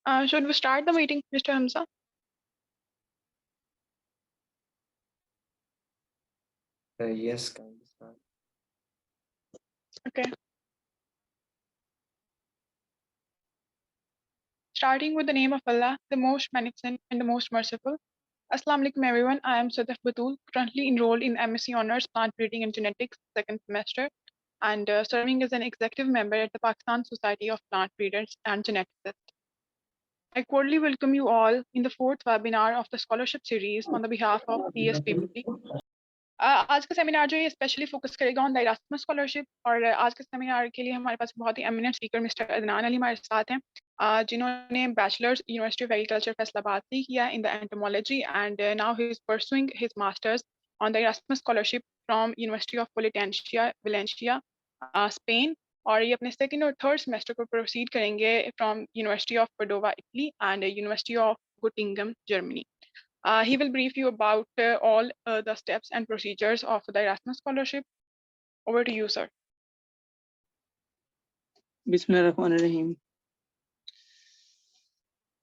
Should we start the meeting, Mr. Hamza? Yes, can we start? Okay. Starting with the name of Allah, the most beneficent and the most merciful. Assalamu alaikum everyone. I am Sadaf Batul, currently enrolled in MSc Honors Plant Breeding and Genetics, second semester, and serving as an executive member at the Pakistan Society of Plant Breeders and Geneticists. I cordially welcome you all in the fourth webinar of the scholarship series on the behalf of PSPBT. आज का seminar जो है specially focus करेगा on the Erasmus scholarship और आज के seminar के लिए हमारे पास बहुत ही eminent speaker mister Adnan Ali हमारे साथ हैं जिन्होंने bachelors University of Agriculture Faisalabad से किया in the entomology and now he is pursuing his masters on the Erasmus scholarship from University of Politecnica Valencia Spain और ये अपने सेकेंड और थर्ड सेमेस्टर को प्रोसीड करेंगे from University of Cordoba Italy and University of Gottingen Germany. He will brief you about all the steps and procedures of the Erasmus scholarship. Over to you, sir. Bismillahirrahmanirrahim.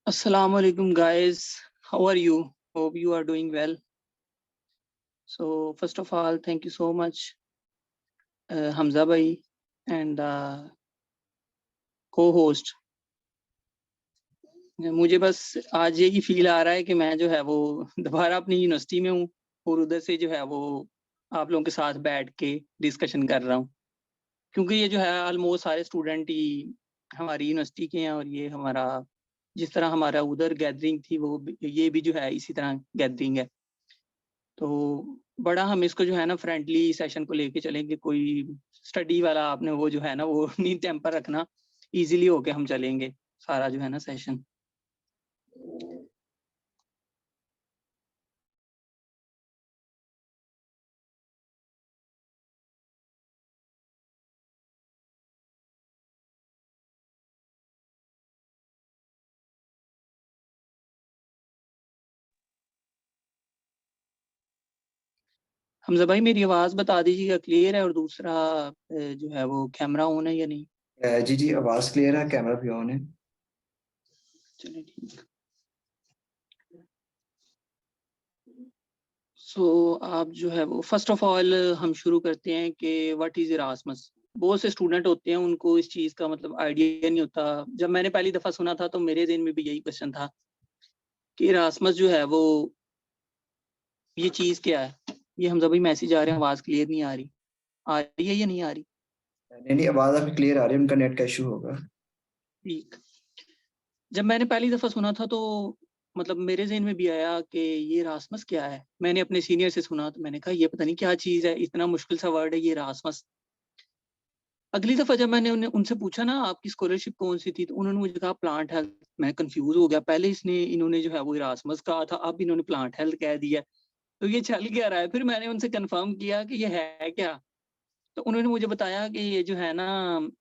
Assalamu alaikum, guys. How are you? Hope you are doing well. So first of all, thank you so much, Hamza bhai and co-host. मुझे बस आज यही feel आ रहा है कि मैं जो है वो दोबारा अपनी यूनिवर्सिटी में हूँ और उधर से जो है वो आप लोगों के साथ बैठ के डिस्कशन कर रहा हूँ, क्योंकि ये जो है ऑलमोस्ट सारे स्टूडेंट ही हमारी यूनिवर्सिटी के हैं और ये हमारा जिस तरह हमारा उधर गैदरिंग थी वो ये भी जो है इसी तरह गैदरिंग है. तो बड़ा हम इसको जो है ना फ्रेंडली सेशन को लेके चलेंगे, कोई स्टडी वाला आपने वो जो है ना वो नहीं टेम्पर रखना, इजीली होके हम चलेंगे सारा जो है ना सेशन. हमजा भाई मेरी आवाज बता दीजिएगा क्लियर है, और दूसरा जो है वो कैमरा ऑन है या नहीं? जी जी आवाज क्लियर है, कैमरा भी ऑन है. चलिए ठीक. सो आप जो है वो फर्स्ट ऑफ ऑल हम शुरू करते हैं कि व्हाट इज इरास्मस. बहुत से स्टूडेंट होते हैं उनको इस चीज का मतलब आइडिया नहीं होता. जब मैंने पहली दफा सुना था तो मेरे ज़हन में भी यही क्वेश्चन था कि इरास्मस जो है वो ये चीज क्या है. ये हमजा भाई मैसेज आ रहे हैं, आवाज क्लियर नहीं आ रही है या नहीं आ रही? नहीं आवाज आपकी क्लियर आ रही है, उनका नेट का इशू होगा. ठीक. जब मैंने पहली दफा सुना था तो मतलब मेरे ज़हन में भी आया कि ये इरास्मस क्या है. मैंने अपने सीनियर से सुना तो मैंने कहा ये पता नहीं क्या चीज है, इतना मुश्किल सा वर्ड है ये इरास्मस. अगली दफा जब मैंने उनसे पूछा ना आपकी स्कॉलरशिप कौन सी थी, तो उन्होंने मुझे कहा प्लांट हेल्थ. मैं कंफ्यूज हो गया, पहले इन्होंने जो है वो इरास्मस कहा था, अब इन्होंने प्लांट हेल्थ कह दिया, तो ये चल क्या रहा है. फिर मैंने उनसे कंफर्म किया कि ये है क्या, तो उन्होंने मुझे बताया कि ये जो है ना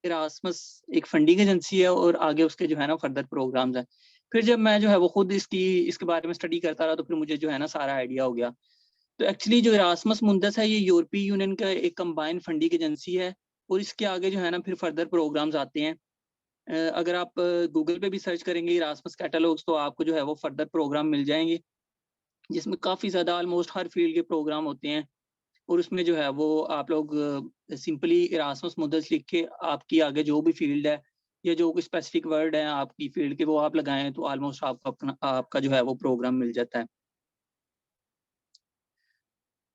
इरास्मस एक फंडिंग एजेंसी है और आगे उसके जो है ना फर्दर प्रोग्राम्स हैं. फिर जब मैं जो है वो खुद इसके बारे में स्टडी करता रहा तो फिर मुझे जो है ना सारा आइडिया हो गया. तो एक्चुअली जो इरास्मस मुंदस है ये यूरोपीय यूनियन का एक कंबाइंड फंडिंग एजेंसी है और इसके आगे जो है ना फिर फर्दर प्रोग्राम्स आते हैं. अगर आप गूगल पे भी सर्च करेंगे इरास्मस कैटलॉग्स तो आपको जो है वो फर्दर प्रोग्राम मिल जाएंगे, जिसमें काफ़ी ज़्यादा ऑलमोस्ट हर फील्ड के प्रोग्राम होते हैं. और उसमें जो है वो आप लोग सिंपली इरास्मस मुंदस लिख के आपकी आगे जो भी फील्ड है या जो कोई स्पेसिफिक वर्ड है आपकी फील्ड के वो आप लगाएं तो ऑलमोस्ट आपका आपका जो है वो प्रोग्राम मिल जाता है.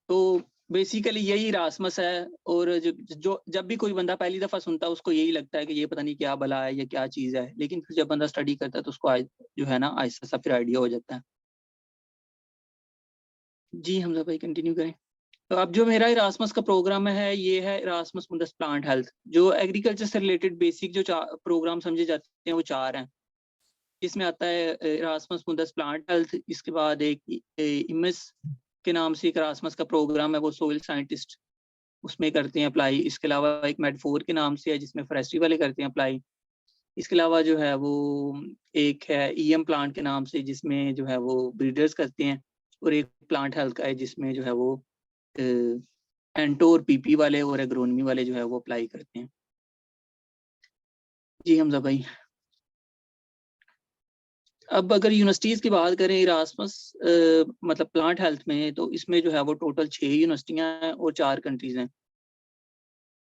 तो बेसिकली यही इरास्मस है. और जब भी कोई बंदा पहली दफा सुनता है उसको यही लगता है कि ये पता नहीं क्या भला है या क्या चीज है, लेकिन फिर जब बंदा स्टडी करता है तो उसको जो है ना आहिस्ता सा फिर आइडिया हो जाता है. जी हमजा भाई कंटिन्यू करें. तो अब जो मेरा इरास्मस का प्रोग्राम है ये है इरास्मस मुंदस प्लांट हेल्थ. जो एग्रीकल्चर से रिलेटेड बेसिक जो प्रोग्राम समझे जाते हैं वो 4 हैं. इसमें आता है इरास्मस मुंदस प्लांट हेल्थ, इसके बाद एक इमस के नाम से एक इरास्मस का प्रोग्राम है वो सोइल साइंटिस्ट उसमें करते हैं अप्लाई. इसके अलावा एक मेड4 के नाम से है जिसमें फॉरेस्ट्री वाले करते हैं अप्लाई. इसके अलावा जो है वो एक है ईएम प्लांट के नाम से जिसमें जो है वो ब्रीडर्स करते हैं. और एक प्लांट हेल्थ का है जिसमें जो है वो एंटो और पीपी वाले और एग्रोनमी वाले जो है वो अप्लाई करते हैं. जी हमजा भाई. अब अगर यूनिवर्सिटीज़ की बात करें इरास्मस मतलब प्लांट हेल्थ में, तो इसमें जो है वो टोटल 6 यूनिवर्सिटियाँ हैं और 4 कंट्रीज़ हैं।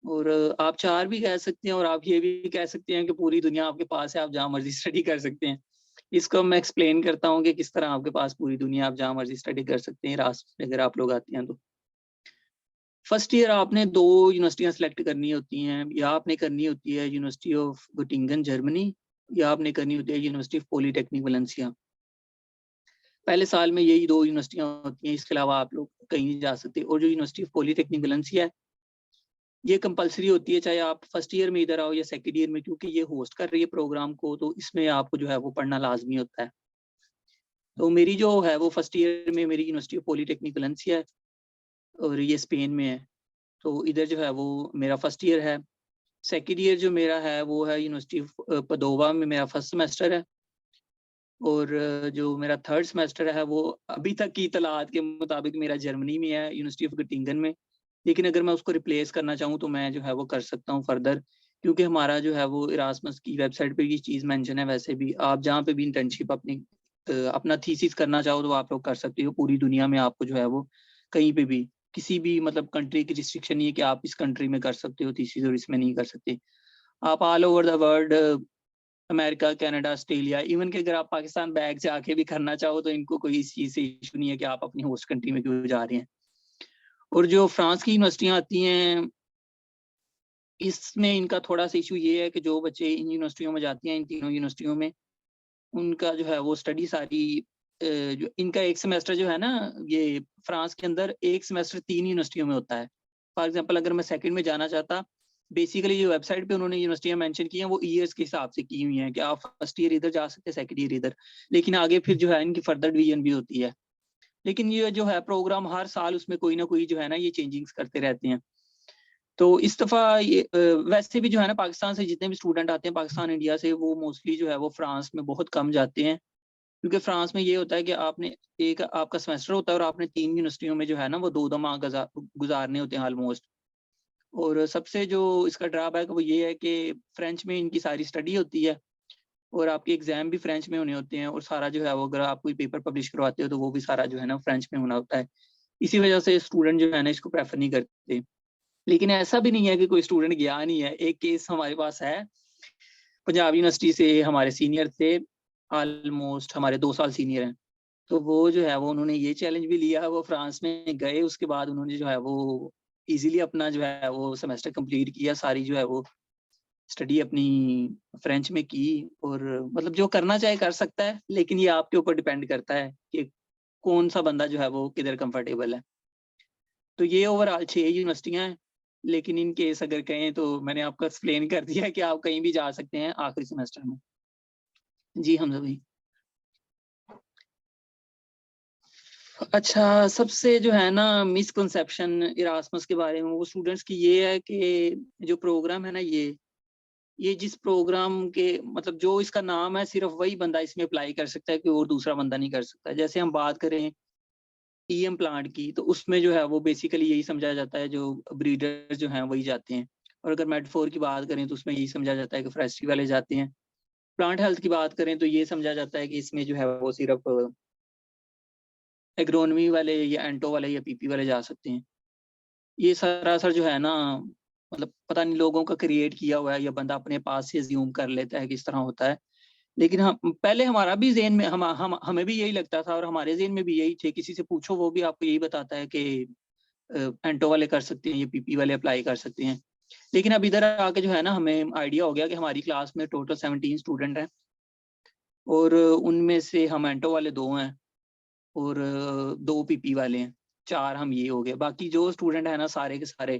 और आप 4 भी कह सकते हैं और आप ये भी कह सकते हैं कि पूरी दुनिया आपके पास है, आप जहाँ मर्ज़ी स्टडी कर सकते हैं। इसको मैं एक्सप्लेन करता हूँ कि किस तरह आपके पास पूरी दुनिया आप जहाँ मर्ज़ी स्टडी कर सकते हैं इरास्मस में अगर आप लोग आते हैं तो। फर्स्ट ईयर आपने 2 यूनिवर्सिटियाँ सेलेक्ट करनी होती हैं, या आपने करनी होती है यूनिवर्सिटी ऑफ गोटिंगन जर्मनी, या आपने करनी होती है यूनिवर्सिटी ऑफ पॉलिटेक्निक वलेंसिया। पहले साल में यही 2 यूनिवर्सिटियाँ होती हैं, इसके अलावा आप लोग कहीं नहीं जा सकते। और जो यूनिवर्सिटी ऑफ पॉलिटेक्निक वलेंसिया है, ये कंपल्सरी होती है, चाहे आप फर्स्ट ईयर में इधर आओ या सेकंड ईयर में, क्योंकि ये होस्ट कर रही है प्रोग्राम को, तो इसमें आपको जो है वो पढ़ना लाजमी होता है। तो मेरी जो है वो फर्स्ट ईयर में मेरी यूनिवर्सिटी ऑफ पॉलिटेक्निक वलेंसिया है और ये स्पेन में है। तो इधर जो है वो मेरा फर्स्ट ईयर है। सेकंड ईयर जो मेरा है वो है यूनिवर्सिटी ऑफ पदोवा में, मेरा फर्स्ट सेमेस्टर है। और जो मेरा थर्ड सेमेस्टर है वो अभी तक की इतलात के मुताबिक मेरा जर्मनी में है, यूनिवर्सिटी ऑफ गोटिंगन में। लेकिन अगर मैं उसको रिप्लेस करना चाहूँ तो मैं जो है वो कर सकता हूँ फर्दर, क्योंकि हमारा जो है वो इरास्मस की वेबसाइट पे ये चीज़ मेंशन है। वैसे भी आप जहाँ पे भी इंटर्नशिप अपनी अपना थीसिस करना चाहो तो आप लोग कर सकते हो। पूरी दुनिया में आपको जो है वो कहीं पे भी किसी भी मतलब कंट्री की रिस्ट्रिक्शन नहीं है कि आप इस कंट्री में कर सकते हो थीसिस और इसमें नहीं कर सकते। आप all over the world, America, Canada, Australia, even कि अगर आप पाकिस्तान बैग से आके भी करना चाहो तो इनको कोई इस चीज़ से इशू नहीं है कि आप अपनी होस्ट कंट्री में क्यों जा रहे हैं। और जो फ्रांस की यूनिवर्सिटियाँ आती हैं, इसमें इनका थोड़ा सा इशू ये है कि जो बच्चे इन यूनिवर्सिटियों में जाती हैं, इन तीनों यूनिवर्सिटियों में, उनका जो है वो स्टडी सारी जो इनका एक सेमेस्टर जो है ना, ये फ्रांस के अंदर एक सेमेस्टर 3 यूनिवर्सिटियों में होता है। फॉर एग्जांपल अगर मैं सेकंड में जाना चाहता, बेसिकली जो वेबसाइट पे उन्होंने यूनिवर्सिटियाँ मेंशन की हैं वो ईयर्स के हिसाब से की हुई हैं कि आप फर्स्ट ईयर इधर जा सकते हैं, सेकंड ईयर इधर। लेकिन आगे फिर जो है इनकी फर्दर डिवीजन भी होती है। लेकिन ये जो है प्रोग्राम हर साल उसमें कोई ना कोई जो है ना ये चेंजिंग्स करते रहते हैं। तो इस दफ़ा ये वैसे भी जो है ना पाकिस्तान से जितने भी स्टूडेंट आते हैं, पाकिस्तान इंडिया से, वो मोस्टली जो है वो फ्रांस में बहुत कम जाते हैं। क्योंकि फ्रांस में ये होता है कि आपने एक आपका सेमेस्टर होता है और आपने 3 यूनिवर्सिटियों में जो है ना वो 2 माह गुजारने होते हैं ऑलमोस्ट। और सबसे जो इसका ड्रॉबैक वो ये है कि फ्रेंच में इनकी सारी स्टडी होती है और आपके एग्जाम भी फ्रेंच में होने होते हैं, और सारा जो है वो अगर आप कोई पेपर पब्लिश करवाते हो तो वो भी सारा जो है ना फ्रेंच में होना होता है। इसी वजह से स्टूडेंट जो है ना इसको प्रेफर नहीं करते। लेकिन ऐसा भी नहीं है कि कोई स्टूडेंट गया नहीं है। एक केस हमारे पास है, पंजाब यूनिवर्सिटी से हमारे सीनियर थे, ऑलमोस्ट हमारे 2 साल सीनियर हैं। तो वो जो है वो उन्होंने ये चैलेंज भी लिया, वो फ्रांस में गए, उसके बाद उन्होंने जो है वो इजीली अपना जो है वो सेमेस्टर कंप्लीट किया, सारी जो है वो स्टडी अपनी फ्रेंच में की। और मतलब जो करना चाहे कर सकता है, लेकिन ये आपके ऊपर डिपेंड करता है कि कौन सा बंदा जो है वो किधर कंफर्टेबल है। तो ये ओवरऑल 6 यूनिवर्सिटियाँ हैं, लेकिन इन केस अगर कहें तो मैंने आपको एक्सप्लेन कर दिया है कि आप कहीं भी जा सकते हैं आखिरी सेमेस्टर में। जी हमजा भाई। अच्छा, सबसे जो है ना मिसकंसेप्शन इरास्मस के बारे में वो स्टूडेंट्स की ये है कि जो प्रोग्राम है ना ये जिस प्रोग्राम के मतलब जो इसका नाम है सिर्फ वही बंदा इसमें अप्लाई कर सकता है, कोई और दूसरा बंदा नहीं कर सकता। जैसे हम बात करें ईएम प्लांट की, तो उसमें जो है वो बेसिकली यही समझा जाता है जो ब्रीडर जो हैं वही जाते हैं। और अगर मेड4 की बात करें तो उसमें यही समझा जाता है कि फॉरेस्ट्री वाले जाते हैं। प्लांट हेल्थ की बात करें तो ये समझा जाता है कि इसमें जो है वो सिर्फ एग्रोनॉमी वाले या एंटो वाले या पीपी वाले जा सकते हैं। ये सरासर जो है ना मतलब पता नहीं लोगों का क्रिएट किया हुआ है या बंदा अपने पास से अज्यूम कर लेता है कि इस तरह होता है। लेकिन हम पहले हमारा भी ज़हन में हम हमें भी यही लगता था और हमारे ज़हन में भी यही थे। किसी से पूछो वो भी आपको यही बताता है कि एंटो वाले कर सकते हैं, ये पीपी वाले अप्लाई कर सकते हैं। लेकिन अब इधर आके जो है ना हमें आइडिया हो गया कि हमारी क्लास में टोटल 17 स्टूडेंट हैं और उनमें से हम एंटो वाले 2 हैं और 2 पीपी वाले हैं, 4 हम ये हो गए। बाकी जो स्टूडेंट है ना सारे के सारे,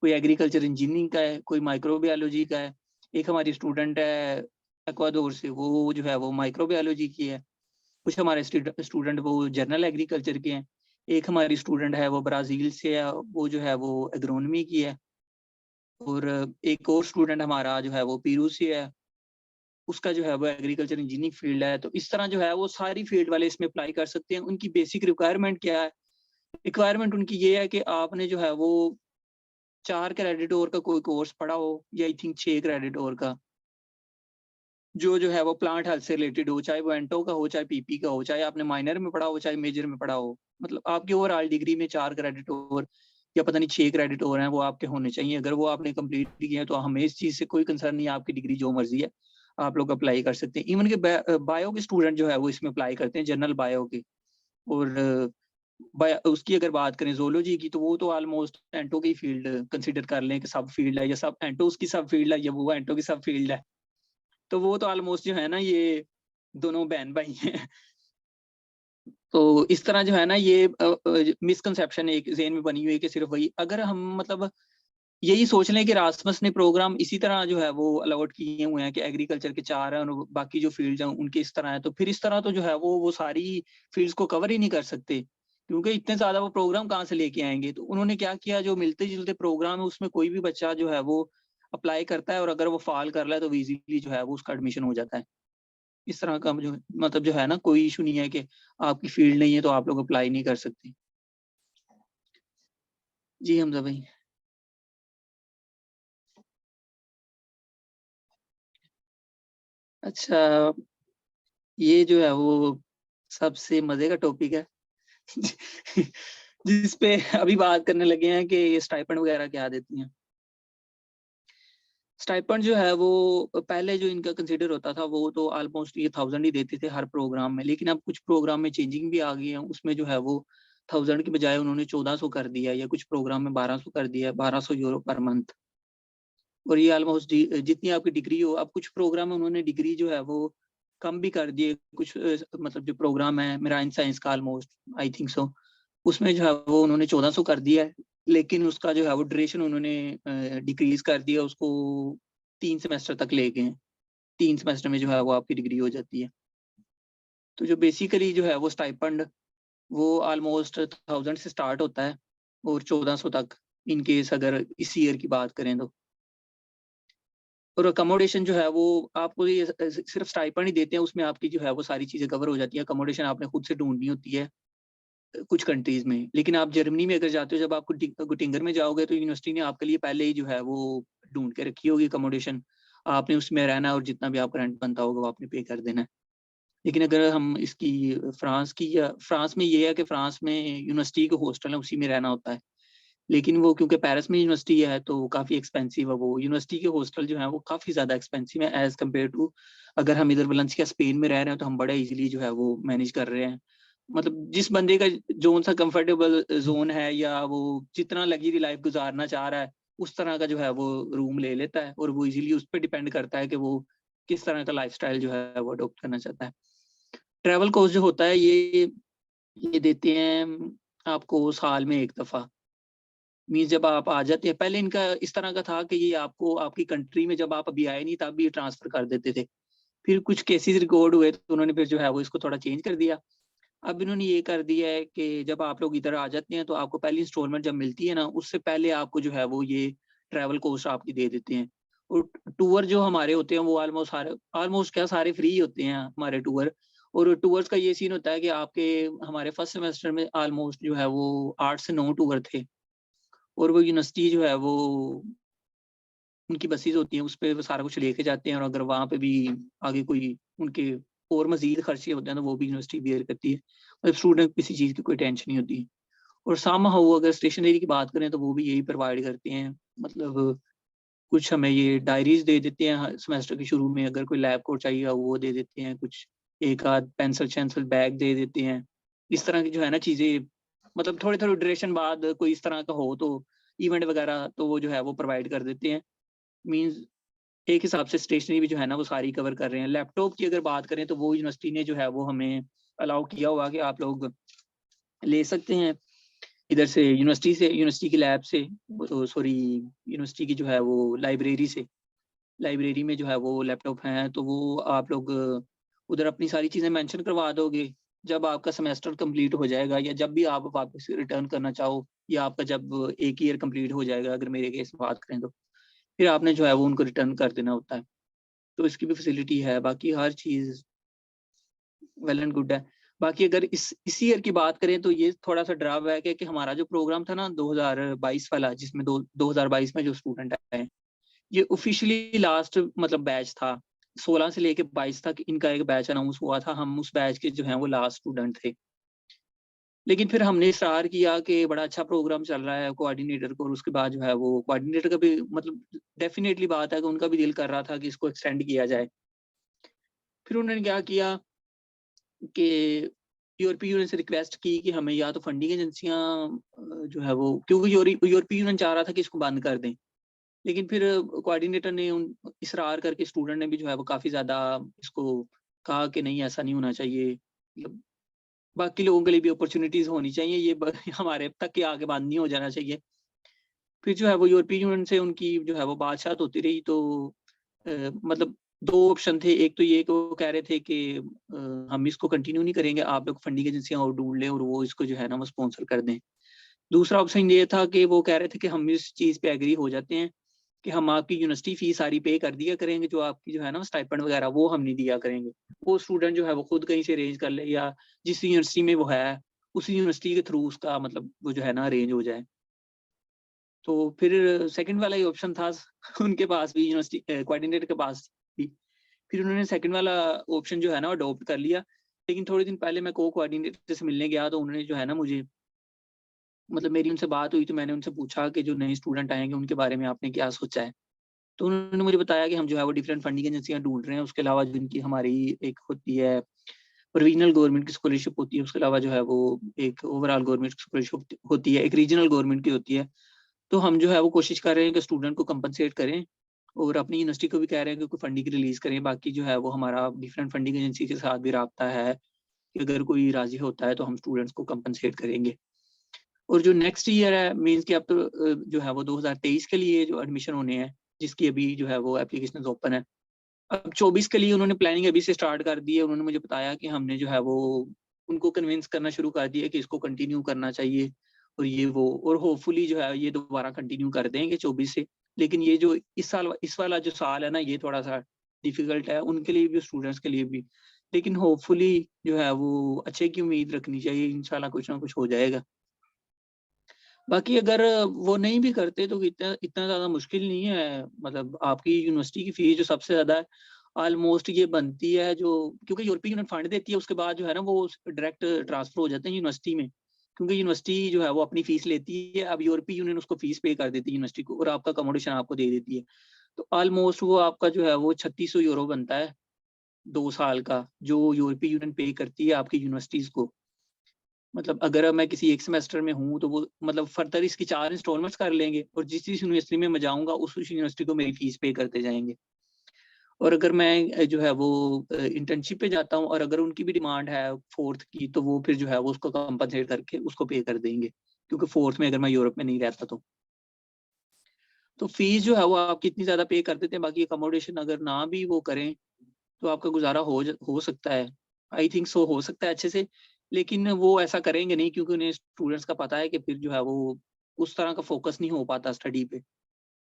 कोई एग्रीकल्चर इंजीनियरिंग का है, कोई माइक्रोबायोलॉजी का है। एक हमारी स्टूडेंट है एक्वाडोर से, वो जो है वो माइक्रोबायोलॉजी की है। कुछ हमारे स्टूडेंट वो जनरल एग्रीकल्चर के हैं। एक हमारी स्टूडेंट है वो ब्राज़ील से है, वो जो है वो एग्रोनॉमी की है। और एक और स्टूडेंट हमारा जो है वो पेरू से है, उसका जो है वो एग्रीकल्चर इंजीनियरिंग फील्ड है। तो इस तरह जो है वो सारी फील्ड वाले इसमें अप्लाई कर सकते हैं। उनकी बेसिक रिक्वायरमेंट क्या है? रिक्वायरमेंट उनकी ये है कि आपने जो है वो 4 क्रेडिट और का कोई कोर्स पढ़ा हो, या आई थिंक 6 क्रेडिट और का, जो है वो प्लांट हेल्थ से रिलेटेड हो, चाहे वो एंटो का हो, चाहे पीपी का हो, चाहे आपने माइनर में पढ़ा हो, चाहे मेजर में पढ़ा हो। मतलब आपकी ओवरऑल डिग्री में 4 क्रेडिट और या पता नहीं 6 क्रेडिट और हैं, वो आपके होने चाहिए। अगर वो आपने कंप्लीट किए हैं तो हमें इस चीज़ से कोई कंसर्न नहीं है, आपकी डिग्री जो मर्जी है आप लोग अप्लाई कर सकते हैं। इवन के बायो के स्टूडेंट जो है वो इसमें अप्लाई करते हैं, जनरल बायो के। और उसकी अगर बात करें जोलॉजी की, तो वो तो ऑलमोस्ट एंटो की फील्ड कंसीडर कर लें कि सब फील्ड है, या सब एंटो उसकी सब फील्ड है, या वो एंटो की सब फील्ड है। तो वो तो ऑलमोस्ट जो है ना, ये दोनों बहन भाई हैं। तो इस तरह जो है ना, ये मिसकंसेप्शन एक ज़हन में बनी हुई है कि सिर्फ वही, अगर हम मतलब यही सोच लें कि रासमस ने प्रोग्राम इसी तरह जो है वो अलॉट किए हुए हैं कि एग्रीकल्चर के 4 हैं और बाकी जो फील्ड हैं उनके इस तरह है, तो फिर इस तरह तो जो है वो सारी फील्ड्स को कवर ही नहीं कर सकते, क्योंकि इतने ज्यादा वो प्रोग्राम कहाँ से लेके आएंगे। तो उन्होंने क्या किया, जो मिलते जुलते प्रोग्राम है उसमें कोई भी बच्चा जो है वो अप्लाई करता है, और अगर वो फॉल कर रहा है तो इजीली जो है वो उसका एडमिशन हो जाता है। इस तरह का जो मतलब जो है ना, कोई इशू नहीं है कि आपकी फील्ड नहीं है तो आप लोग अप्लाई नहीं कर सकते। जी हमजा भाई। अच्छा, ये जो है वो सबसे मजे का टॉपिक है जिस पे अभी बात करने लगे हैं कि ये स्टाइपेंड वगैरह क्या देती हैं। स्टाइपेंड जो है वो पहले जो इनका कंसीडर होता था वो तो ऑलमोस्ट ये 1000 ही देते थे हर प्रोग्राम में, लेकिन अब कुछ प्रोग्राम में चेंजिंग भी आ गई है, उसमें जो है वो 1000 की बजाय उन्होंने 1400 कर दिया, या कुछ प्रोग्राम में 1200 कर दिया, 1200 यूरो पर मंथ। और ये ऑलमोस्ट जितनी आपकी डिग्री हो, अब कुछ प्रोग्राम में उन्होंने डिग्री जो है वो कम भी कर दिए, कुछ मतलब जो प्रोग्राम है मेराइन साइंस का ऑलमोस्ट आई थिंक सो, उसमें जो है वो उन्होंने 1400 कर दिया है, लेकिन उसका जो है वो ड्यूरेशन उन्होंने डिक्रीज कर दिया, उसको 3 सेमेस्टर तक ले गए हैं। 3 सेमेस्टर में जो है वो आपकी डिग्री हो जाती है। तो जो बेसिकली जो है वो स्टाइपेंड वो ऑलमोस्ट 1000 से स्टार्ट होता है और 1400 तक, इन केस अगर इस ईयर की बात करें तो। और अकोमोडेशन जो है वो आपको ये सिर्फ स्टाइपेंड ही देते हैं, उसमें आपकी जो है वो सारी चीज़ें कवर हो जाती है। अकोमोडेशन आपने खुद से ढूंढनी होती है कुछ कंट्रीज में, लेकिन आप जर्मनी में अगर जाते हो, जब आप गुटिंगर में जाओगे तो यूनिवर्सिटी ने आपके लिए पहले ही जो है वो ढूंढ के रखी होगी अकोमोडेशन, आपने उसमें रहना है और जितना भी आपका रेंट बनता होगा वो आपने पे कर देना है। लेकिन अगर हम इसकी फ्रांस की, या फ्रांस में ये है कि फ्रांस में यूनिवर्सिटी के हॉस्टल है, उसी में रहना होता है, लेकिन वो क्योंकि पेरिस में यूनिवर्सिटी है तो काफ़ी एक्सपेंसिव है, वो यूनिवर्सिटी के हॉस्टल जो है वो काफ़ी ज़्यादा एक्सपेंसिव है एज़ कम्पेयर टू अगर हम इधर वलेंसिया स्पेन में रह रहे हैं तो हम बड़ा इजीली जो है वो मैनेज कर रहे हैं। मतलब जिस बंदे का जोन सा कंफर्टेबल जोन है, या वो जितना लग्जरी लाइफ गुजारना चाह रहा है, उस तरह का जो है वो रूम ले लेता है, और वो इजीली उस पर डिपेंड करता है कि वो किस तरह का लाइफस्टाइल जो है वो अडॉप्ट करना चाहता है। ट्रैवल कॉस्ट जो होता है ये देते हैं आपको साल में एक दफ़ा। मीन्स जब आप आ जाते हैं, पहले इनका इस तरह का था कि ये आपको आपकी कंट्री में जब आप अभी आए नहीं तब भी ट्रांसफर कर देते थे। फिर कुछ केसेस रिकॉर्ड हुए तो उन्होंने फिर जो है वो इसको थोड़ा चेंज कर दिया। अब इन्होंने ये कर दिया है कि जब आप लोग इधर आ जाते हैं तो आपको पहली इंस्टॉलमेंट जब मिलती है ना, उससे पहले आपको जो है वो ये ट्रैवल कॉस्ट आपकी दे देते हैं। और टूर जो हमारे होते हैं वो ऑलमोस्ट क्या सारे फ्री होते हैं हमारे टूर। और टूर्स का ये सीन होता है कि आपके हमारे फर्स्ट सेमेस्टर में ऑलमोस्ट जो है वो 8 से 9 टूर थे, और वो यूनिवर्सिटी जो है वो उनकी बसेस होती हैं, उस पे वो सारा कुछ लेके जाते हैं, और अगर वहाँ पे भी आगे कोई उनके और मज़ीद खर्चे होते हैं तो वो भी यूनिवर्सिटी बेयर करती है। मतलब स्टूडेंट किसी चीज़ की कोई टेंशन नहीं होती। और समहाउ अगर स्टेशनरी की बात करें तो वो भी यही प्रोवाइड करते हैं। मतलब कुछ हमें ये डायरीज़ दे देते हैं सेमेस्टर के शुरू में, अगर कोई लैब कोट चाहिए वो दे देते हैं, कुछ एक आध पेंसिल-शेंसिल बैग दे देते हैं। इस तरह की जो है ना चीज़ें, मतलब थोड़ी-थोड़ी ड्यूरेशन बाद कोई इस तरह का हो तो इवेंट वगैरह तो वो जो है वो प्रोवाइड कर देते हैं। मीन्स एक हिसाब से स्टेशनरी भी जो है ना वो सारी कवर कर रहे हैं। लैपटॉप की अगर बात करें तो वो यूनिवर्सिटी ने जो है वो हमें अलाउ किया हुआ कि आप लोग ले सकते हैं इधर से, यूनिवर्सिटी की लैब से, सॉरी यूनिवर्सिटी की जो है वो लाइब्रेरी से। लाइब्रेरी में जो है वो लैपटॉप हैं, तो वो आप लोग उधर अपनी सारी चीज़ें मेंशन करवा दोगे। जब आपका सेमेस्टर कंप्लीट हो जाएगा, या जब भी आप वापस रिटर्न करना चाहो, या आपका जब एक ईयर कंप्लीट हो जाएगा अगर मेरे केस में बात करें तो, फिर आपने जो है वो उनको रिटर्न कर देना होता है। तो इसकी भी फैसिलिटी है, बाकी हर चीज़ वेल एंड गुड है। बाकी अगर इसी ईयर की बात करें तो ये थोड़ा-सा ड्रॉबैक है कि हमारा जो प्रोग्राम था ना 2022 वाला, जिसमें 2022 में जो स्टूडेंट आए हैं, ये ऑफिशियली लास्ट मतलब बैच था 16 से लेके 22 तक इनका एक बैच अनाउंस हुआ था, हम उस बैच के जो हैं वो लास्ट स्टूडेंट थे। लेकिन फिर हमने इसरार किया कि बड़ा अच्छा प्रोग्राम चल रहा है कोऑर्डिनेटर को, और उसके बाद जो है वो कोऑर्डिनेटर का भी मतलब डेफिनेटली बात है कि उनका भी दिल कर रहा था कि इसको एक्सटेंड किया जाए। फिर उन्होंने क्या किया कि यूरोपीय यूनियन से रिक्वेस्ट की कि हमें या तो फंडिंग एजेंसियां जो है वो, क्योंकि यूरोपीय यूनियन चाह रहा था कि इसको बंद कर दें, लेकिन फिर कोऑर्डिनेटर ने इसरार करके स्टूडेंट ने भी जो है वो काफ़ी ज़्यादा इसको कहा कि नहीं ऐसा नहीं होना चाहिए, मतलब बाकी लोगों के लिए भी अपॉर्चुनिटीज़ होनी चाहिए, ये हमारे तक के आगे बंद नहीं हो जाना चाहिए। फिर जो है वो यूरोपीय यूनियन से उनकी जो है वो बातचीत होती रही, तो मतलब 2 ऑप्शन थे। एक तो ये कि वो कह रहे थे कि हम इसको कंटिन्यू नहीं करेंगे, आप लोग फंडिंग एजेंसियां और ढूंढ लें और वो इसको जो है ना वो स्पॉन्सर कर दें। दूसरा ऑप्शन ये था कि वो कह रहे थे कि हम इस चीज़ पे एग्री हो जाते हैं कि हम आपकी यूनिवर्सिटी फीस सारी पे कर दिया करेंगे, जो आपकी जो है ना स्टाइपेंड वगैरह वो हम नहीं दिया करेंगे, वो स्टूडेंट जो है वो खुद कहीं से अरेंज कर ले, या जिस यूनिवर्सिटी में वो है उसी यूनिवर्सिटी के थ्रू उसका मतलब वो जो है ना अरेंज हो जाए। तो फिर सेकंड वाला ही ऑप्शन था उनके पास भी, यूनिवर्सिटी कोऑर्डिनेटर के पास भी। फिर उन्होंने सेकंड वाला ऑप्शन जो है ना अडॉप्ट कर लिया। लेकिन थोड़े दिन पहले मैं कोऑर्डिनेटर से मिलने गया, तो उन्होंने जो है ना मुझे मतलब मेरी उनसे बात हुई, तो मैंने उनसे पूछा कि जो नए स्टूडेंट आएंगे उनके बारे में आपने क्या सोचा है। तो उन्होंने मुझे बताया कि हम जो है वो डिफरेंट फंडिंग एजेंसियां ढूंढ रहे हैं, उसके अलावा जिनकी हमारी एक होती है प्रोविजनल गवर्नमेंट की स्कॉलरशिप होती है, उसके अलावा जो है वो एक ओवरऑल गवर्नमेंट स्कॉलरशिप होती है, एक रीजनल गवर्नमेंट की होती है। तो हम जो है वो कोशिश कर रहे हैं कि स्टूडेंट को कंपनसेट करें, और अपनी यूनिवर्सिटी को भी कह रहे हैं कि कोई फंडिंग रिलीज करें। बाकी जो है वो हमारा डिफरेंट फंडिंग एजेंसी के साथ भी राब्ता है कि अगर कोई राजी होता है तो हम स्टूडेंट्स को कंपनसेट करेंगे। और जो नेक्स्ट ईयर है मीन्स कि अब तो जो है वो 2023 के लिए जो एडमिशन होने हैं, जिसकी अभी जो है वो एप्लीकेशन ओपन है। अब 24 के लिए उन्होंने प्लानिंग अभी से स्टार्ट कर दी है। उन्होंने मुझे बताया कि हमने जो है वो उनको कन्विंस करना शुरू कर दिया कि इसको कंटिन्यू करना चाहिए, और ये वो, और होपफुली जो है ये दोबारा कंटिन्यू कर देंगे 24 से। लेकिन ये जो इस वाला जो साल है ना, ये थोड़ा सा डिफिकल्ट है उनके लिए भी, स्टूडेंट्स के लिए भी। लेकिन होपफुली जो है वो अच्छे की उम्मीद रखनी चाहिए, इंशाल्लाह कुछ ना कुछ हो जाएगा। बाकी अगर वो नहीं भी करते तो इतना इतना ज़्यादा मुश्किल नहीं है। मतलब आपकी यूनिवर्सिटी की फीस जो सबसे ज़्यादा है ऑलमोस्ट ये बनती है, जो क्योंकि यूरोपीय यूनियन फंड देती है, उसके बाद जो है ना वो डायरेक्ट ट्रांसफर हो जाते हैं यूनिवर्सिटी में, क्योंकि यूनिवर्सिटी जो है वो अपनी फीस लेती है। अब यूरोपीय यूनियन उसको फीस पे कर देती है यूनिवर्सिटी को, और आपका अकोमोडेशन आपको दे देती है। तो ऑलमोस्ट वो आपका जो है वो 3600 यूरो बनता है 2 साल का, जो यूरोपीय यूनियन पे करती है आपकी यूनिवर्सिटीज़ को। मतलब अगर मैं किसी एक सेमेस्टर में हूँ तो वो मतलब फर्दर इसकी 4 इंस्टॉलमेंट्स कर लेंगे, और जिस यूनिवर्सिटी में मैं जाऊँगा उस यूनिवर्सिटी को मेरी फीस पे करते जाएँगे। और अगर मैं जो है वो इंटर्नशिप पे जाता हूँ, और अगर उनकी भी डिमांड है 4th की, तो वो फिर जो है वो उसको कंपनसेट करके उसको पे कर देंगे, क्योंकि 4th में अगर मैं यूरोप में नहीं रहता तो फीस जो है वो आपकी इतनी ज़्यादा पे कर देते हैं। बाकी अकोमोडेशन अगर ना भी वो करें तो आपका गुज़ारा हो सकता है। आई थिंक सो हो सकता है अच्छे से, लेकिन वो ऐसा करेंगे नहीं, क्योंकि उन्हें स्टूडेंट्स का पता है कि फिर जो है वो उस तरह का फ़ोकस नहीं हो पाता स्टडी पे।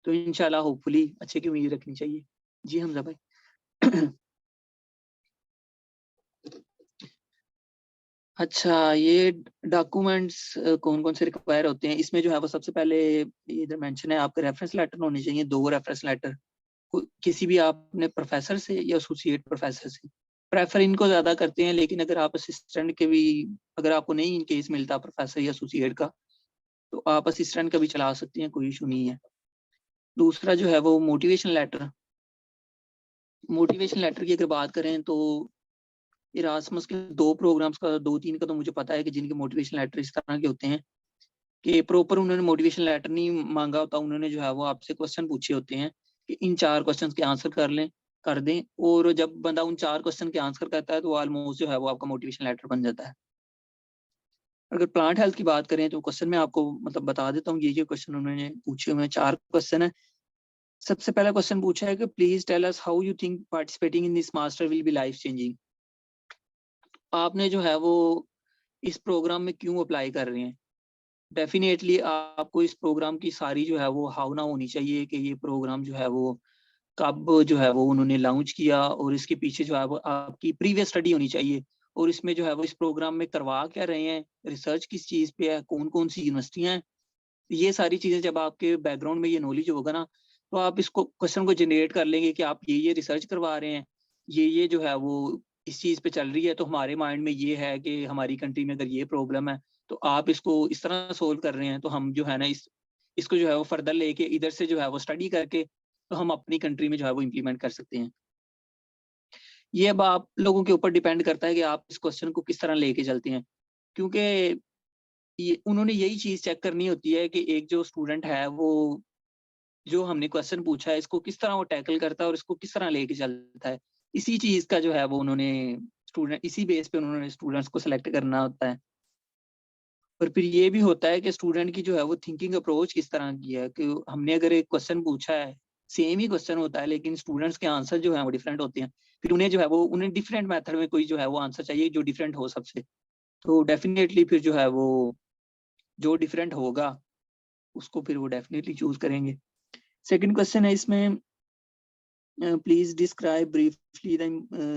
तो इंशाल्लाह होपफुली अच्छे की उम्मीद रखनी चाहिए। जी हमज़ा भाई। अच्छा, ये डॉक्यूमेंट्स कौन-कौन से रिक्वायर होते हैं? इसमें जो है वो सबसे पहले इधर मेंशन है, आपके रेफरेंस लेटर होने चाहिए, 2 रेफरेंस लेटर। किसी भी आपने प्रोफेसर से या एसोसिएट प्रोफेसर से। प्रेफर इनको ज़्यादा करते हैं, लेकिन अगर आप असिस्टेंट के भी, अगर आपको नहीं इन केस मिलता प्रोफेसर या एसोसिएट का, तो आप असिस्टेंट का भी चला सकती हैं, कोई इशू नहीं है। दूसरा जो है वो मोटिवेशन लेटर। मोटिवेशन लेटर की अगर बात करें तो इरास्मस के 2 प्रोग्राम्स का, 2-3 का तो मुझे पता है कि जिनके मोटिवेशन लेटर इस तरह के होते हैं कि प्रॉपर उन्होंने मोटिवेशन लेटर नहीं माँगा होता, उन्होंने जो है वो आपसे क्वेश्चन पूछे होते हैं कि इन 4 क्वेश्चन्स के आंसर कर दें, और जब बंदा उन 4 क्वेश्चन के आंसर करता है तो ऑलमोस्ट जो है वो आपका मोटिवेशन लेटर बन जाता है। अगर प्लांट हेल्थ की बात करें तो क्वेश्चन मैं आपको मतलब बता देता हूँ, ये क्वेश्चन उन्होंने पूछे हुए हैं, 4 क्वेश्चन है। सबसे पहला क्वेश्चन पूछा है कि please tell us how you think participating in this master will be life changing. आपने जो है वो इस प्रोग्राम में क्यों अप्लाई कर रहे हैं? डेफिनेटली आपको इस प्रोग्राम की सारी जो है वो भावना होनी चाहिए कि ये प्रोग्राम जो है वो कब जो है वो उन्होंने लॉन्च किया, और इसके पीछे जो है वो आपकी प्रीवियस स्टडी होनी चाहिए, और इसमें जो है वो इस प्रोग्राम में करवा क्या रहे हैं, रिसर्च किस चीज़ पे है, कौन-कौन सी यूनिवर्सिटियाँ हैं। ये सारी चीज़ें जब आपके बैकग्राउंड में ये नॉलेज होगा ना, तो आप इसको क्वेश्चन को जनरेट कर लेंगे कि आप ये रिसर्च करवा रहे हैं, ये जो है वो इस चीज़ पे चल रही है, तो हमारे माइंड में ये है कि हमारी कंट्री में अगर ये प्रॉब्लम है तो आप इसको इस तरह सोल्व कर रहे हैं, तो हम जो है ना इसको जो है वो फर्दर लेके इधर से जो है वो स्टडी करके तो हम अपनी कंट्री में जो है वो इम्प्लीमेंट कर सकते हैं। ये अब आप लोगों के ऊपर डिपेंड करता है कि आप इस क्वेश्चन को किस तरह लेके चलते हैं, क्योंकि ये उन्होंने यही चीज़ चेक करनी होती है कि एक जो स्टूडेंट है वो जो हमने क्वेश्चन पूछा है इसको किस तरह वो टैकल करता है और इसको किस तरह लेके चलता है। इसी चीज़ का जो है वो उन्होंने इसी बेस पे उन्होंने स्टूडेंट्स को सिलेक्ट करना होता है। और फिर ये भी होता है कि स्टूडेंट की जो है वो थिंकिंग अप्रोच किस तरह की है, कि हमने अगर एक क्वेश्चन पूछा है, सेम ही क्वेश्चन होता है लेकिन स्टूडेंट्स के आंसर जो है वो डिफरेंट होते हैं। फिर उन्हें जो है वो उन्हें डिफरेंट मेथड में कोई जो है वो आंसर चाहिए जो डिफरेंट हो सबसे। तो डेफिनिटली फिर जो है वो जो डिफरेंट होगा उसको फिर वो डेफिनेटली चूज़ करेंगे। सेकंड क्वेश्चन है इसमें, please describe briefly the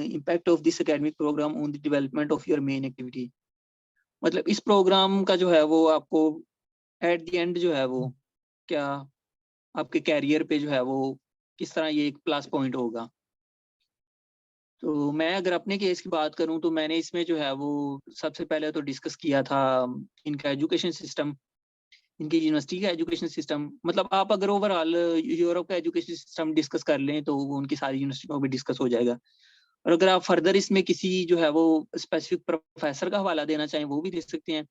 impact of this academic programme on the development of your main activity. मतलब इस प्रोग्राम का जो है वो आपको एट द एंड जो है वो क्या आपके कैरियर पे जो है वो किस तरह ये एक प्लस पॉइंट होगा। तो मैं अगर अपने केस की बात करूं तो मैंने इसमें जो है वो सबसे पहले तो डिस्कस किया था इनका एजुकेशन सिस्टम, इनकी यूनिवर्सिटी का एजुकेशन सिस्टम। मतलब आप अगर ओवरऑल यूरोप का एजुकेशन सिस्टम डिस्कस कर लें तो वो उनकी सारी यूनिवर्सिटियों में डिस्कस हो जाएगा। और अगर आप फर्दर इसमें किसी जो है वो स्पेसिफिक प्रोफेसर का हवाला देना चाहें वो भी दे सकते हैं,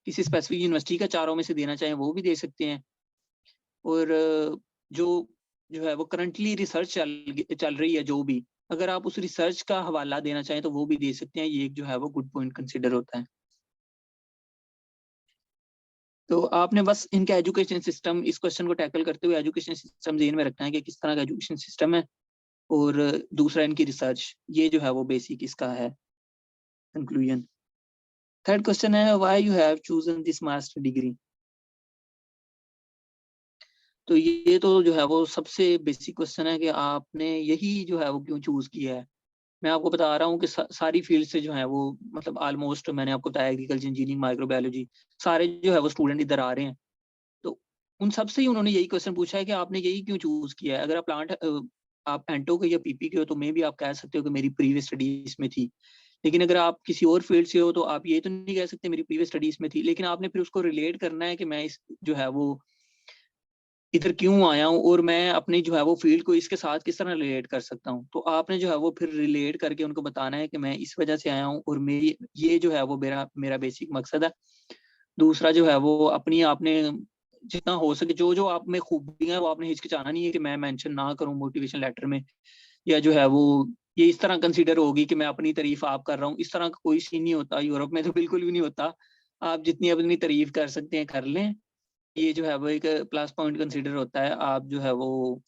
किसी स्पेसिफिक यूनिवर्सिटी का चारों में से देना चाहें वो भी दे सकते हैं। और जो जो है वो करंटली रिसर्च चल रही है जो भी, अगर आप उस रिसर्च का हवाला देना चाहें तो वो भी दे सकते हैं। ये एक जो है वो गुड पॉइंट कंसिडर होता है। तो आपने बस इनका एजुकेशन सिस्टम, इस क्वेश्चन को टैकल करते हुए एजुकेशन सिस्टम ज़हन में रखना है कि किस तरह का एजुकेशन सिस्टम है, और दूसरा इनकी रिसर्च, ये जो है वो बेसिक इसका है कंक्लूजन। थर्ड क्वेश्चन है, why you have chosen this master degree. तो ये तो जो है वो सबसे बेसिक क्वेश्चन है कि आपने यही जो है वो क्यों चूज किया है। मैं आपको बता रहा हूँ कि सारी फील्ड से जो है वो मतलब ऑलमोस्ट मैंने आपको बताया एग्रीकल्चर, इंजीनियरिंग, माइक्रोबायोलॉजी, सारे जो है वो स्टूडेंट इधर आ रहे हैं। तो उन सबसे ही उन्होंने यही क्वेश्चन पूछा है कि आपने यही क्यों चूज किया है। अगर आप आप एंटो के या पीपी के हो तो मे भी आप कह सकते हो कि मेरी प्रीवियस स्टडी इसमें थी। लेकिन अगर आप किसी और फील्ड से हो तो आप ये तो नहीं कह सकते मेरी प्रीवियस स्टडी इसमें थी। लेकिन आपने फिर उसको रिलेट करना है कि मैं इस जो है वो इधर क्यों आया हूँ और मैं अपनी जो है वो फील्ड को इसके साथ किस तरह रिलेट कर सकता हूँ। तो आपने जो है वो फिर रिलेट करके उनको बताना है कि मैं इस वजह से आया हूँ और मेरी ये जो है वो मेरा मेरा बेसिक मकसद है। दूसरा जो है वो अपनी आपने जितना हो सके जो जो आप में खूबियां वो आपने हिचकिचाना नहीं है कि मैं मेंशन ना करूं मोटिवेशन लेटर में, या जो है वो ये इस तरह कंसीडर होगी कि मैं अपनी तारीफ आप कर रहा हूँ। इस तरह का कोई सीन नहीं होता, यूरोप में तो बिल्कुल भी नहीं होता। आप जितनी अपनी तारीफ कर सकते हैं कर लें, ये जो है वो एक प्लस पॉइंट कंसीडर होता है। आप जो है वो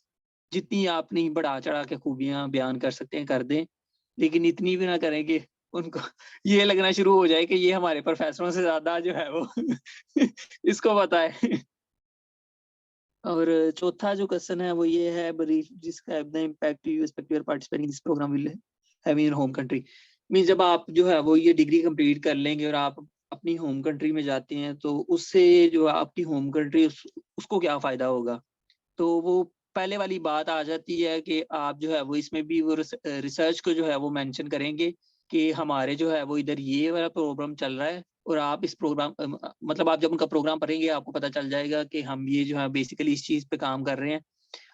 जितनी आपने बढ़ा चढ़ा के खूबियां बयान कर सकते हैं कर दें, लेकिन इतनी भी ना करें कि उनको ये लगना शुरू हो जाए कि ये हमारे प्रोफेसरों से ज्यादा जो है वो इसको पता है। और चौथा जो क्वेश्चन है वो ये है, brief describe the impact you expect your participating this programme will have in your home country. Mean जब आप जो है वो ये डिग्री कंप्लीट कर लेंगे और आप अपनी होम कंट्री में जाते हैं तो उससे जो आपकी होम कंट्री उसको क्या फायदा होगा। तो वो पहले वाली बात आ जाती है कि आप जो है वो इसमें भी वो रिसर्च को जो है वो मेंशन करेंगे कि हमारे जो है वो इधर ये वाला प्रोग्राम चल रहा है, और आप इस प्रोग्राम मतलब आप जब उनका प्रोग्राम पढ़ेंगे आपको पता चल जाएगा कि हम ये जो है बेसिकली इस चीज़ पे काम कर रहे हैं।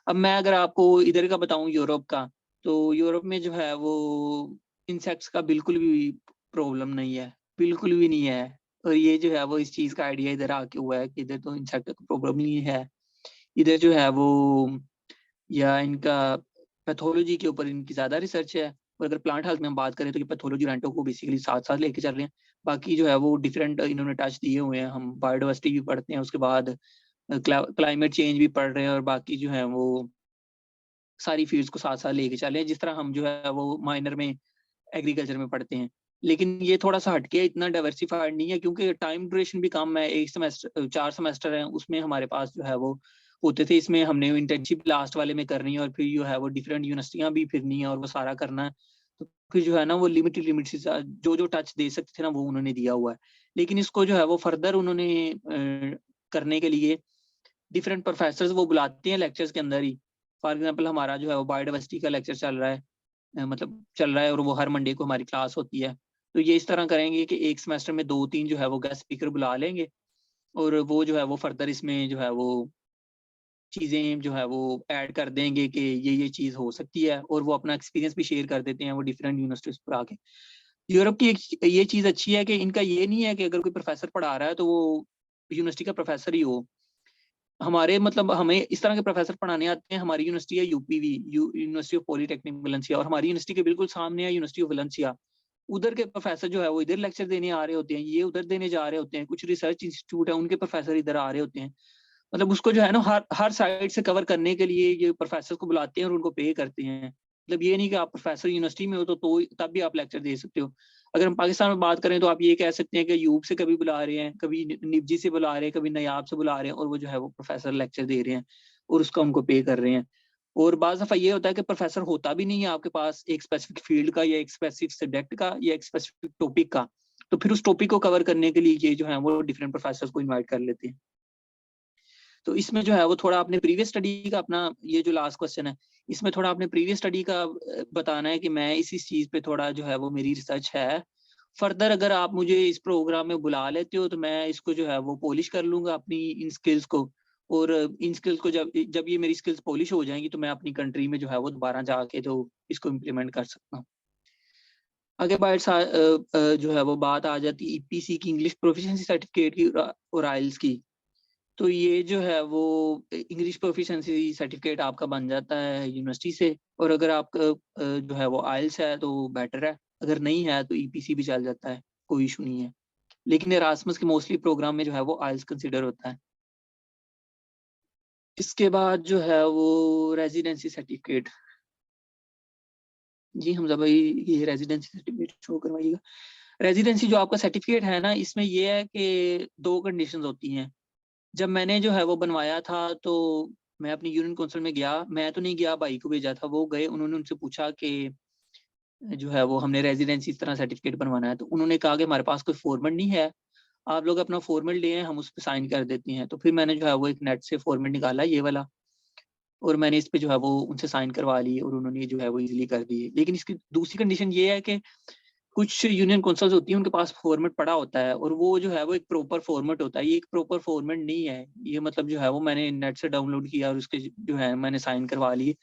अब मैं अगर आपको इधर का बताऊं यूरोप का, तो यूरोप में जो है वो इंसेक्ट्स का बिल्कुल भी प्रॉब्लम नहीं है, बिल्कुल भी नहीं है। और ये जो है वो इस चीज़ का आइडिया इधर आके हुआ है कि इधर तो इंसेक्ट का प्रॉब्लम नहीं है। इधर जो है वो या इनका पैथोलॉजी के ऊपर इनकी ज़्यादा रिसर्च है। और अगर प्लांट हेल्थ में हम बात करें तो ये पैथोलॉजी रेंटो को बेसिकली साथ-साथ लेके चल रहे हैं। बाकी जो है वो डिफरेंट इन्होंने टच दिए हुए हैं। हम बायोडायवर्सिटी भी पढ़ते हैं, उसके बाद क्लाइमेट चेंज भी पढ़ रहे हैं, और बाकी जो है वो सारी फील्ड्स को साथ-साथ लेके चल रहे हैं, जिस तरह हम जो है वो माइनर में एग्रीकल्चर में पढ़ते हैं। लेकिन ये थोड़ा-सा हटके इतना डाइवर्सिफाइड नहीं है क्योंकि टाइम ड्यूरेशन भी कम है। 1 सेमेस्टर 4 सेमेस्टर हैं, उसमें हमारे पास जो है वो होते थे। इसमें हमने इंटर्नशिप लास्ट वाले में करनी है और फिर जो है वो डिफरेंट यूनिवर्सिटियाँ भी फिरनी है और वो सारा करना है। तो फिर जो है ना वो लिमिट से जो टच दे सकते थे ना वो उन्होंने दिया हुआ है। लेकिन इसको जो है वो फर्दर उन्होंने करने के लिए डिफरेंट प्रोफेसर्स वो बुलाते हैं लेक्चर्स के अंदर ही। फॉर एग्जांपल हमारा जो है वो बायोडायवर्सिटी का लेक्चर चल रहा है, मतलब चल रहा है और वो हर मंडे को हमारी क्लास होती है। तो ये इस तरह करेंगे कि एक सेमेस्टर में 2-3 जो है वो गेस्ट स्पीकर बुला लेंगे और वो जो है वो फर्दर इसमें जो है वो चीज़ें जो है वो ऐड कर देंगे कि ये चीज़ हो सकती है, और वो अपना एक्सपीरियंस भी शेयर कर देते हैं वो डिफरेंट यूनिवर्सिटीज़ पर आके। यूरोप की एक ये चीज़ अच्छी है कि इनका ये नहीं है कि अगर कोई प्रोफ़ेसर पढ़ा रहा है तो वो यूनिवर्सिटी का प्रोफ़ेसर ही हो। हमारे मतलब हमें इस तरह के प्रोफ़ेसर पढ़ाने आते हैं। हमारी यूनिवर्सिटी है यूपीवी, यूनिवर्सिटी ऑफ पॉलिटेक्निक वैलेंसिया, और हमारी यूनिवर्सिटी के बिल्कुल सामने है यूनिवर्सिटी ऑफ वैलेंसिया। उधर के प्रोफ़ेसर जो है वो इधर लेक्चर देने आ रहे होते हैं, ये उधर देने जा रहे होते हैं। कुछ रिसर्च इंस्टीट्यूट है उनके प्रोफ़ेसर इधर आ रहे होते हैं। मतलब उसको जो है ना हर हर साइड से कवर करने के लिए ये प्रोफ़ेसर को बुलाते हैं और उनको पे करते हैं। मतलब ये नहीं कि आप प्रोफ़ेसर यूनिवर्सिटी में हो तो तब भी आप लेक्चर दे सकते हो। अगर हम पाकिस्तान में बात करें तो आप ये कह सकते हैं कि यूब से कभी बुला रहे हैं, कभी निब्जी से बुला रहे हैं, कभी नयाब से बुला रहे हैं, और वो जो है वो प्रोफ़ेसर लेक्चर दे रहे हैं और उसका उनको पे कर रहे हैं। और बाज़ दफ़ा ये होता है कि प्रोफ़ेसर होता भी नहीं है आपके पास एक स्पेसिफ़िक फ़ील्ड का या एक स्पेसिफ़िक सब्जेक्ट का या एक स्पेसिफ़िक टॉपिक का। तो फिर उस टॉपिक को कवर करने के लिए ये जो है वो डिफरेंट प्रोफ़ेसर्स को इनवाइट कर लेते हैं। तो इसमें जो है वो थोड़ा आपने प्रीवियस स्टडी का अपना ये जो लास्ट क्वेश्चन है, इसमें थोड़ा आपने प्रीवियस स्टडी का बताना है कि मैं इस चीज़ पे थोड़ा जो है वो मेरी रिसर्च है। फर्दर अगर आप मुझे इस प्रोग्राम में बुला लेते हो तो मैं इसको जो है वो पॉलिश कर लूँगा अपनी इन स्किल्स को, और इन स्किल्स को जब जब ये मेरी स्किल्स पॉलिश हो जाएँगी तो मैं अपनी कंट्री में जो है वो दोबारा जाके तो इसको इम्प्लीमेंट कर सकता हूँ। आगे जो है वो बात आ जाती है ईपीसी की, इंग्लिश प्रोफिशिएंसी सर्टिफिकेट की और आइल्स की। तो ये जो है वो इंग्लिश प्रोफिशिएंसी सर्टिफिकेट आपका बन जाता है यूनिवर्सिटी से, और अगर आपका जो है वो आइल्स है तो बेटर है, अगर नहीं है तो ईपीसी भी चल जाता है, कोई इशू नहीं है। लेकिन एरास्मस के मोस्टली प्रोग्राम में जो है वो आइल्स कंसिडर होता है। इसके बाद जो है वो रेजिडेंसी सर्टिफिकेट। जी हमजा भाई, ये रेजिडेंसी सर्टिफिकेट शो करवाइएगा। रेजिडेंसी जो आपका सर्टिफिकेट है ना, इसमें ये है कि 2 कंडीशंस होती हैं। जब मैंने जो है वो बनवाया था तो मैं अपनी यूनियन काउंसिल में गया, मैं तो नहीं गया, भाई को भेजा था, वो गए, उन्होंने उनसे पूछा कि जो है वो हमने रेजिडेंसी इस तरह सर्टिफिकेट बनवाना है, तो उन्होंने कहा कि हमारे पास कोई फॉर्मेट नहीं है, आप लोग अपना फॉर्मेट लें, हम उस पे साइन कर देते हैं। तो फिर मैंने जो है वो एक नेट से फॉर्मेट निकाला ये वाला, और मैंने इस पे जो है वो उनसे साइन करवा ली और उन्होंने जो है वो ईज़िली कर दिए। लेकिन इसकी दूसरी कंडीशन ये है कि कुछ यूनियन काउंसिल्स होती हैं, उनके पास फॉर्मेट पड़ा होता है और वो जो है वो एक प्रॉपर फॉर्मेट होता है। ये एक प्रॉपर फॉर्मेट नहीं है। ये मतलब जो है वो मैंने नेट से डाउनलोड किया और उसके जो है मैंने साइन करवा लिए।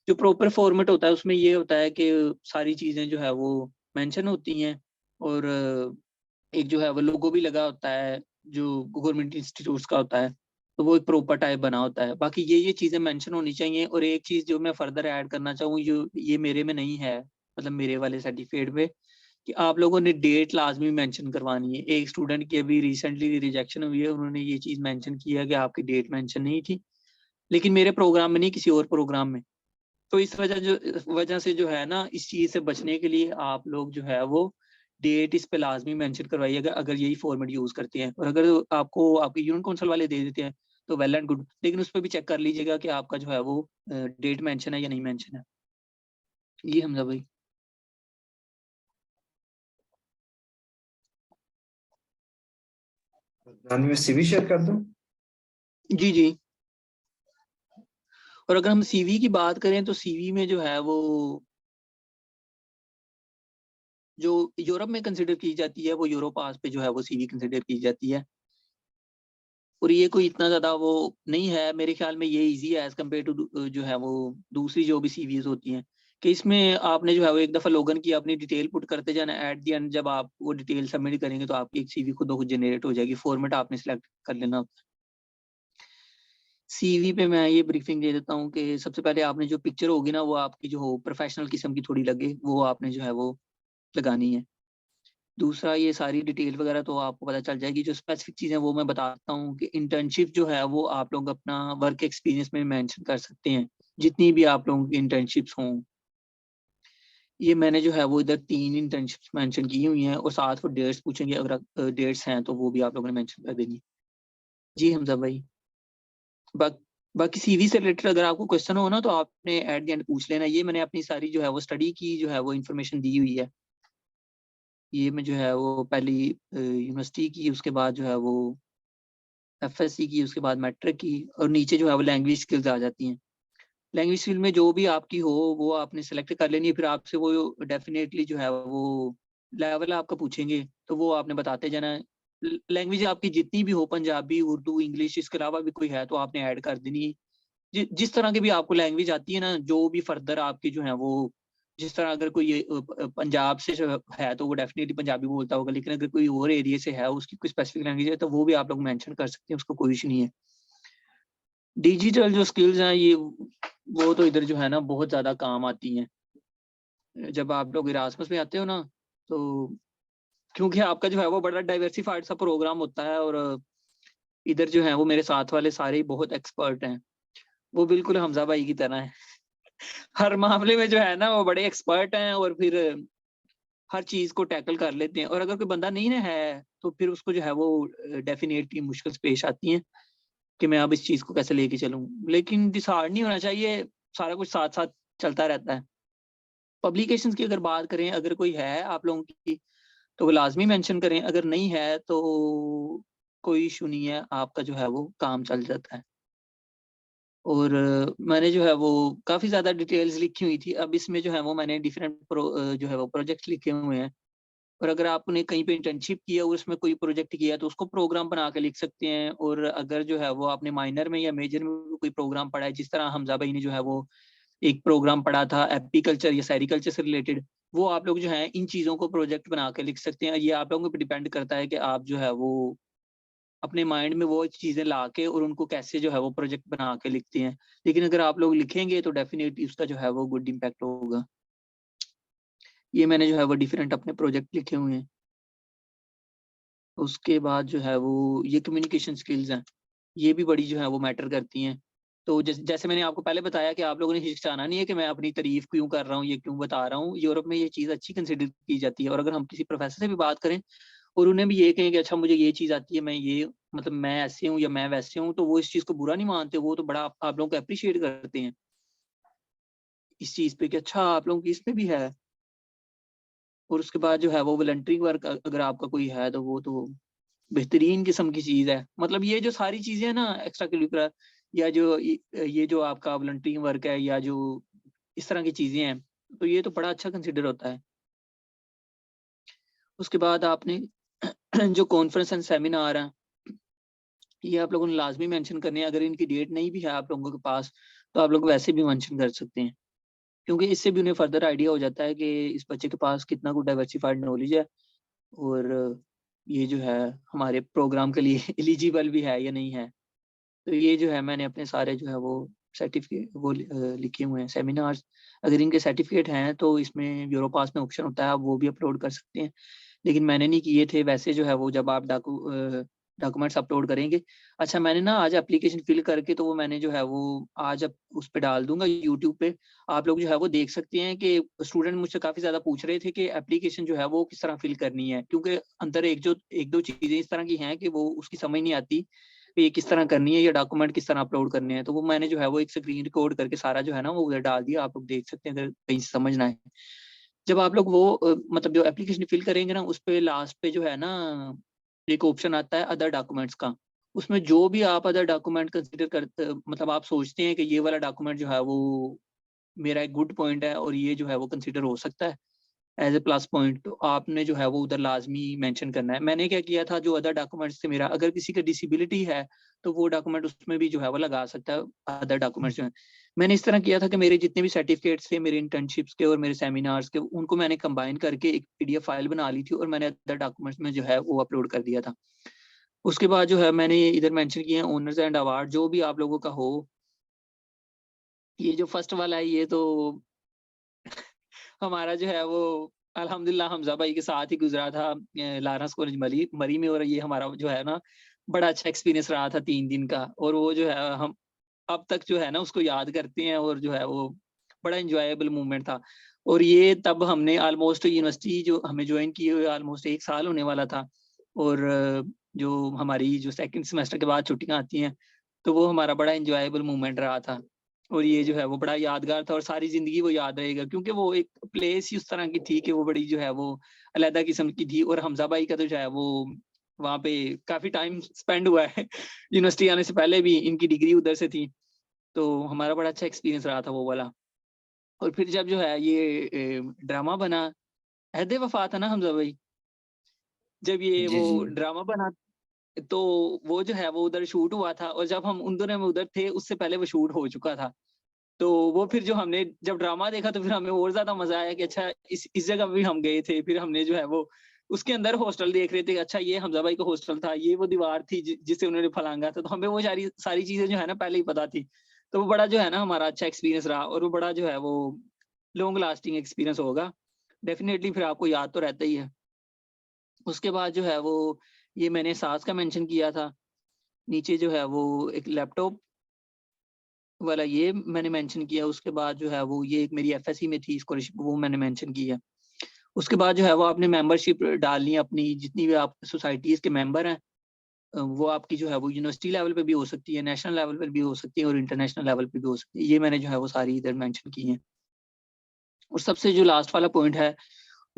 जो प्रॉपर फॉर्मेट होता है उसमें ये होता है कि सारी चीज़ें जो है वो मेंशन होती हैं, और एक जो है वो लोगो भी लगा होता है जो गवर्नमेंट इंस्टीट्यूट्स का होता है। तो वो एक प्रॉपर टाइप बना होता है। बाकी ये चीज़ें मेंशन होनी चाहिए, और एक चीज़ जो मैं फर्दर ऐड करना चाहूँ जो ये मेरे में नहीं है, मतलब मेरे वाले सर्टिफिकेट में, कि आप लोगों ने डेट लाज़मी मेंशन करवानी है। एक स्टूडेंट की अभी रिसेंटली रिजेक्शन हुई है, उन्होंने ये चीज़ मेंशन की है कि आपकी डेट मेंशन नहीं थी, लेकिन मेरे प्रोग्राम में नहीं, किसी और प्रोग्राम में। तो इस वजह से जो है ना, इस चीज़ से बचने के लिए आप लोग जो है वो डेट इस पे लाज़मी मेंशन करवाइएगा अगर यही फॉर्मेट यूज़ करते हैं, और अगर आपको आपके यूनियन काउंसिल वाले दे देते हैं तो वेल एंड गुड, लेकिन उस पे भी चेक कर लीजिएगा कि आपका जो है वो डेट मेंशन है या नहीं मेंशन है। जी हमजा भाई। जानवी में सीवी शेयर कर दूं? जी, जी। और अगर हम सीवी की बात करें तो सीवी में जो है वो जो यूरोप में कंसिडर की जाती है वो यूरोपास पे जो है वो सीवी कंसिडर की जाती है, और ये कोई इतना ज़्यादा वो नहीं है। मेरे ख्याल में ये ईज़ी है एज़ कम्पेयर टू जो है वो दूसरी जो भी सीवीज़ होती हैं, कि इसमें आपने जो है वो एक दफ़ा लॉगिन किया, अपनी डिटेल पुट करते जाना, एट द एंड जब आप वो डिटेल सबमिट करेंगे तो आपकी एक सीवी खुद ब खुद जनरेट हो जाएगी। फॉर्मेट आपने सिलेक्ट कर लेना होता है। सीवी पे मैं ये ब्रीफिंग दे देता हूँ कि सबसे पहले आपने जो पिक्चर होगी ना वो आपकी जो हो प्रोफेशनल किस्म की थोड़ी लगे, वो आपने जो है वो लगानी है। दूसरा, ये सारी डिटेल वगैरह तो आपको पता चल जाएगी। जो स्पेसिफिक चीज़ें वो मैं बताता हूँ कि इंटर्नशिप जो है वो आप लोग अपना वर्क एक्सपीरियंस में मेंशन कर सकते हैं, जितनी भी आप लोगों की इंटर्नशिप्स हों। ये मैंने जो है वो इधर 3 इंटर्नशिप्स मेंशन की हुई हैं, और साथ वो डेट्स पूछेंगे, अगर डेट्स हैं तो वो भी आप लोगों ने मेंशन कर देनी है। जी हमज़ा भाई। बा बाकी सीवी से रिलेटेड अगर आपको क्वेश्चन हो ना तो आपने एट द एंड पूछ लेना। ये मैंने अपनी सारी जो है वो स्टडी की जो है वो इन्फॉर्मेशन दी हुई है। ये मैं जो है वो पहली यूनिवर्सिटी की, उसके बाद जो है वो एफएससी की, उसके बाद मैट्रिक की, और नीचे जो है वो लैंग्वेज स्किल्स आ जाती हैं। लैंग्वेज फील्ड में जो भी आपकी हो वो आपने सेलेक्ट कर लेनी है, फिर आपसे वो डेफिनेटली जो है वो लेवल आपका पूछेंगे तो वो आपने बताते जाना है। लैंग्वेज आपकी जितनी भी हो, पंजाबी, उर्दू, इंग्लिश, इसके अलावा भी कोई है तो आपने ऐड कर देनी है। जिस तरह की भी आपको लैंग्वेज आती है ना, जो भी फर्दर आपकी जो है वो, जिस तरह अगर कोई पंजाब से जो है तो वो डेफिनेटली पंजाबी बोलता होगा, लेकिन अगर कोई और एरिया से है, उसकी कोई स्पेसिफिक लैंग्वेज है, तो वो भी आप लोग मेंशन कर सकते हैं, उसको कोई इशू नहीं है। डिजिटल जो स्किल्स हैं ये वो तो इधर जो है ना बहुत ज्यादा काम आती हैं। जब आप लोग इरास्मस में आते हो ना, तो क्योंकि आपका जो है वो बड़ा डाइवर्सिफाइड सा प्रोग्राम होता है, और इधर जो है वो मेरे साथ वाले सारे ही बहुत एक्सपर्ट हैं। वो बिल्कुल हमजा भाई की तरह है। हर मामले में जो है ना वो बड़े एक्सपर्ट हैं, और फिर हर चीज को टैकल कर लेते हैं। और अगर कोई बंदा नहीं ना है तो फिर उसको जो है वो डेफिनेटली मुश्किल पेश आती हैं कि मैं अब इस चीज को कैसे लेके चलूं। लेकिन डिसहार्ड नहीं होना चाहिए, सारा कुछ साथ साथ चलता रहता है। पब्लिकेशंस की अगर बात करें, अगर कोई है आप लोगों की तो वो लाजमी मेंशन करें, अगर नहीं है तो कोई इशू नहीं है, आपका जो है वो काम चल जाता है। और मैंने जो है वो काफ़ी ज़्यादा डिटेल्स लिखी हुई थी। अब इसमें जो है वो मैंने डिफरेंट जो है वो प्रोजेक्ट्स लिखे हुए हैं। और अगर आपने कहीं पे इंटर्नशिप किया और उसमें कोई प्रोजेक्ट किया तो उसको प्रोग्राम बना के लिख सकते हैं। और अगर जो है वो आपने माइनर में या मेजर में कोई प्रोग्राम पढ़ा है, जिस तरह हमजा भाई ने जो है वो एक प्रोग्राम पढ़ा था एपीकल्चर या सेरिकल्चर से रिलेटेड, वो आप लोग जो है इन चीज़ों को प्रोजेक्ट बना के लिख सकते हैं। ये आप लोगों पे डिपेंड करता है कि आप जो है वो अपने माइंड में वो चीज़ें ला के और उनको कैसे जो है वो प्रोजेक्ट बना के लिखते हैं। लेकिन अगर आप लोग लिखेंगे तो डेफिनेटली उसका जो है वो गुड इम्पैक्ट होगा। ये मैंने जो है वो डिफरेंट अपने प्रोजेक्ट लिखे हुए हैं। उसके बाद जो है वो ये कम्युनिकेशन स्किल्स हैं, ये भी बड़ी जो है वो मैटर करती हैं। तो जैसे मैंने आपको पहले बताया कि आप लोगों ने हिचकिचाना नहीं है कि मैं अपनी तारीफ क्यों कर रहा हूँ, ये क्यों बता रहा हूँ। यूरोप में ये चीज़ अच्छी कंसिडर की जाती है। और अगर हम किसी प्रोफेसर से भी बात करें और उन्हें भी ये कहें कि अच्छा मुझे ये चीज़ आती है, मैं ये मतलब मैं ऐसे हूँ या मैं वैसे हूँ, तो वो इस चीज़ को बुरा नहीं मानते, वो तो बड़ा आप लोगों को एप्रिशिएट करते हैं इस चीज़ पे कि अच्छा आप लोगों की इसमें भी है। और उसके बाद जो है वो वॉलंटियरिंग वर्क अगर आपका कोई है तो वो तो बेहतरीन किस्म की चीज़ है। मतलब ये जो सारी चीज़ें हैं ना एक्स्ट्रा करिकुलर, या जो ये जो आपका वॉलंटियरिंग वर्क है, या जो इस तरह की चीज़ें हैं, तो ये तो बड़ा अच्छा कंसिडर होता है। उसके बाद आपने जो कॉन्फ्रेंस एंड सेमिनार हैं, ये आप लोगों ने लाज़मी मेंशन करने हैं। अगर इनकी डेट नहीं भी है आप लोगों के पास, तो आप लोग वैसे भी मेंशन कर सकते हैं। क्योंकि इससे भी उन्हें फर्दर आइडिया हो जाता है कि इस बच्चे के पास कितना कुछ डाइवर्सिफाइड नॉलेज है, और ये जो है हमारे प्रोग्राम के लिए एलिजिबल भी है या नहीं है। तो ये जो है मैंने अपने सारे जो है वो सर्टिफिकेट वो लिखे हुए हैं सेमिनार्स। अगर इनके सर्टिफिकेट हैं तो इसमें यूरोपास में ऑप्शन होता है, आप वो भी अपलोड कर सकते हैं। लेकिन मैंने नहीं किए थे। वैसे जो है वो जब आप डॉक्यूमेंट्स अपलोड करेंगे, अच्छा मैंने ना आज एप्लीकेशन फिल करके तो वो मैंने जो है वो आज अब उस पे डाल दूँगा यूट्यूब पे। आप लोग जो है वो देख सकते हैं कि स्टूडेंट मुझसे काफ़ी ज़्यादा पूछ रहे थे कि एप्लीकेशन जो है वो किस तरह फिल करनी है। क्योंकि अंदर 1-2 चीज़ें इस तरह की हैं कि वो उसकी समझ नहीं आती कि ये किस तरह करनी है या डॉक्यूमेंट किस तरह अपलोड करने हैं। तो वो मैंने जो है वो एक स्क्रीन रिकॉर्ड करके सारा जो है ना वो उधर डाल दिया। आप लोग देख सकते हैं अगर कहीं से समझ ना आए। जब आप लोग वो मतलब जो एप्लीकेशन फिल करेंगे ना, उस पे लास्ट पे जो है ना एक ऑप्शन आता है अदर डॉक्यूमेंट्स का। उसमें जो भी आप अदर डॉक्यूमेंट कंसीडर मतलब आप सोचते हैं कि ये वाला डॉक्यूमेंट जो है वो मेरा एक गुड पॉइंट है और ये जो है वो कंसीडर हो सकता है एज ए प्लस पॉइंट, तो आपने जो है वो उधर लाजमी मेंशन करना है। मैंने क्या किया था, जो अदर डॉक्यूमेंट्स थे मेरा, अगर किसी का डिसेबिलिटी है तो वो डॉक्यूमेंट उसमें भी जो है वो लगा सकता है अदर डॉक्यूमेंट्स जो हैं। मैंने इस तरह किया था कि मेरे जितने भी सर्टिफिकेट्स थे, मेरे इंटर्नशिप्स के और मेरे सेमिनार्स के, उनको मैंने कंबाइन करके एक पीडीएफ फाइल बना ली थी और मैंने अदर डॉक्यूमेंट्स में जो है वो अपलोड कर दिया था। उसके बाद जो है मैंने इधर मेंशन किए हैं ऑनर्स एंड अवार्ड, जो भी आप लोगों का हो। ये जो फर्स्ट वाला है ये तो हमारा जो है वो अल्हम्दुलिल्लाह हमजा भाई के साथ ही गुजरा था लारेंस कॉलेज मरी में। और ये हमारा जो है ना बड़ा अच्छा एक्सपीरियंस रहा था 3 दिन का। और वो जो है हम अब तक जो है ना उसको याद करते हैं, और जो है वो बड़ा एंजॉयबल मोमेंट था। और ये तब हमने ऑलमोस्ट यूनिवर्सिटी जो हमें ज्वाइन किए हुए ऑलमोस्ट 1 साल होने वाला था। और जो हमारी जो सेकंड सेमेस्टर के बाद छुट्टियां आती हैं, तो वो हमारा बड़ा एंजॉयबल मोमेंट रहा था। और ये जो है वो बड़ा यादगार था और सारी ज़िंदगी वो याद रहेगा, क्योंकि वो एक प्लेस ही उस तरह की थी कि वो बड़ी जो है वो अलग किस्म की थी। और हमजा भाई का तो जो है वो वहाँ पे काफ़ी टाइम स्पेंड हुआ है। यूनिवर्सिटी आने से पहले भी इनकी डिग्री उधर से थी। तो हमारा बड़ा अच्छा एक्सपीरियंस रहा था वो वाला। और फिर जब जो है ये ड्रामा बना, अहद वफा था ना हमजा भाई, जब ये जी वो जी ड्रामा बना, तो वो जो है वो उधर शूट हुआ था, और जब हम उन दोनों में उधर थे उससे पहले वो शूट हो चुका था। तो वो फिर जो हमने जब ड्रामा देखा तो फिर हमें और ज्यादा मजा आया कि अच्छा इस जगह भी हम गए थे। फिर हमने जो है वो उसके अंदर हॉस्टल देख रहे थे, अच्छा ये हमजा भाई का हॉस्टल था, ये वो दीवार थी जिसे उन्होंने फलांगा था। तो हमें वो सारी सारी चीजें जो है ना पहले ही पता थी। तो वो बड़ा जो है ना हमारा अच्छा एक्सपीरियंस रहा, और वो बड़ा जो है वो लॉन्ग लास्टिंग एक्सपीरियंस होगा डेफिनेटली, फिर आपको याद तो रहता ही है। उसके बाद जो है वो ये मैंने सास का मेंशन किया था, नीचे जो है वो एक लैपटॉप वाला ये मैंने मेंशन किया। उसके बाद जो है वो ये एक मेरी एफएससी में थी स्कॉलरशिप, वो मैंने मेंशन की है। उसके बाद जो है वो आपने मेंबरशिप डालनी है अपनी, जितनी भी आप सोसाइटीज के मेंबर हैं, वो आपकी जो है वो यूनिवर्सिटी लेवल पे भी हो सकती है, नेशनल लेवल पर भी हो सकती है, और इंटरनेशनल लेवल पे भी हो सकती है। ये मैंने जो है वो सारी इधर मेंशन की है। और सबसे जो लास्ट वाला पॉइंट है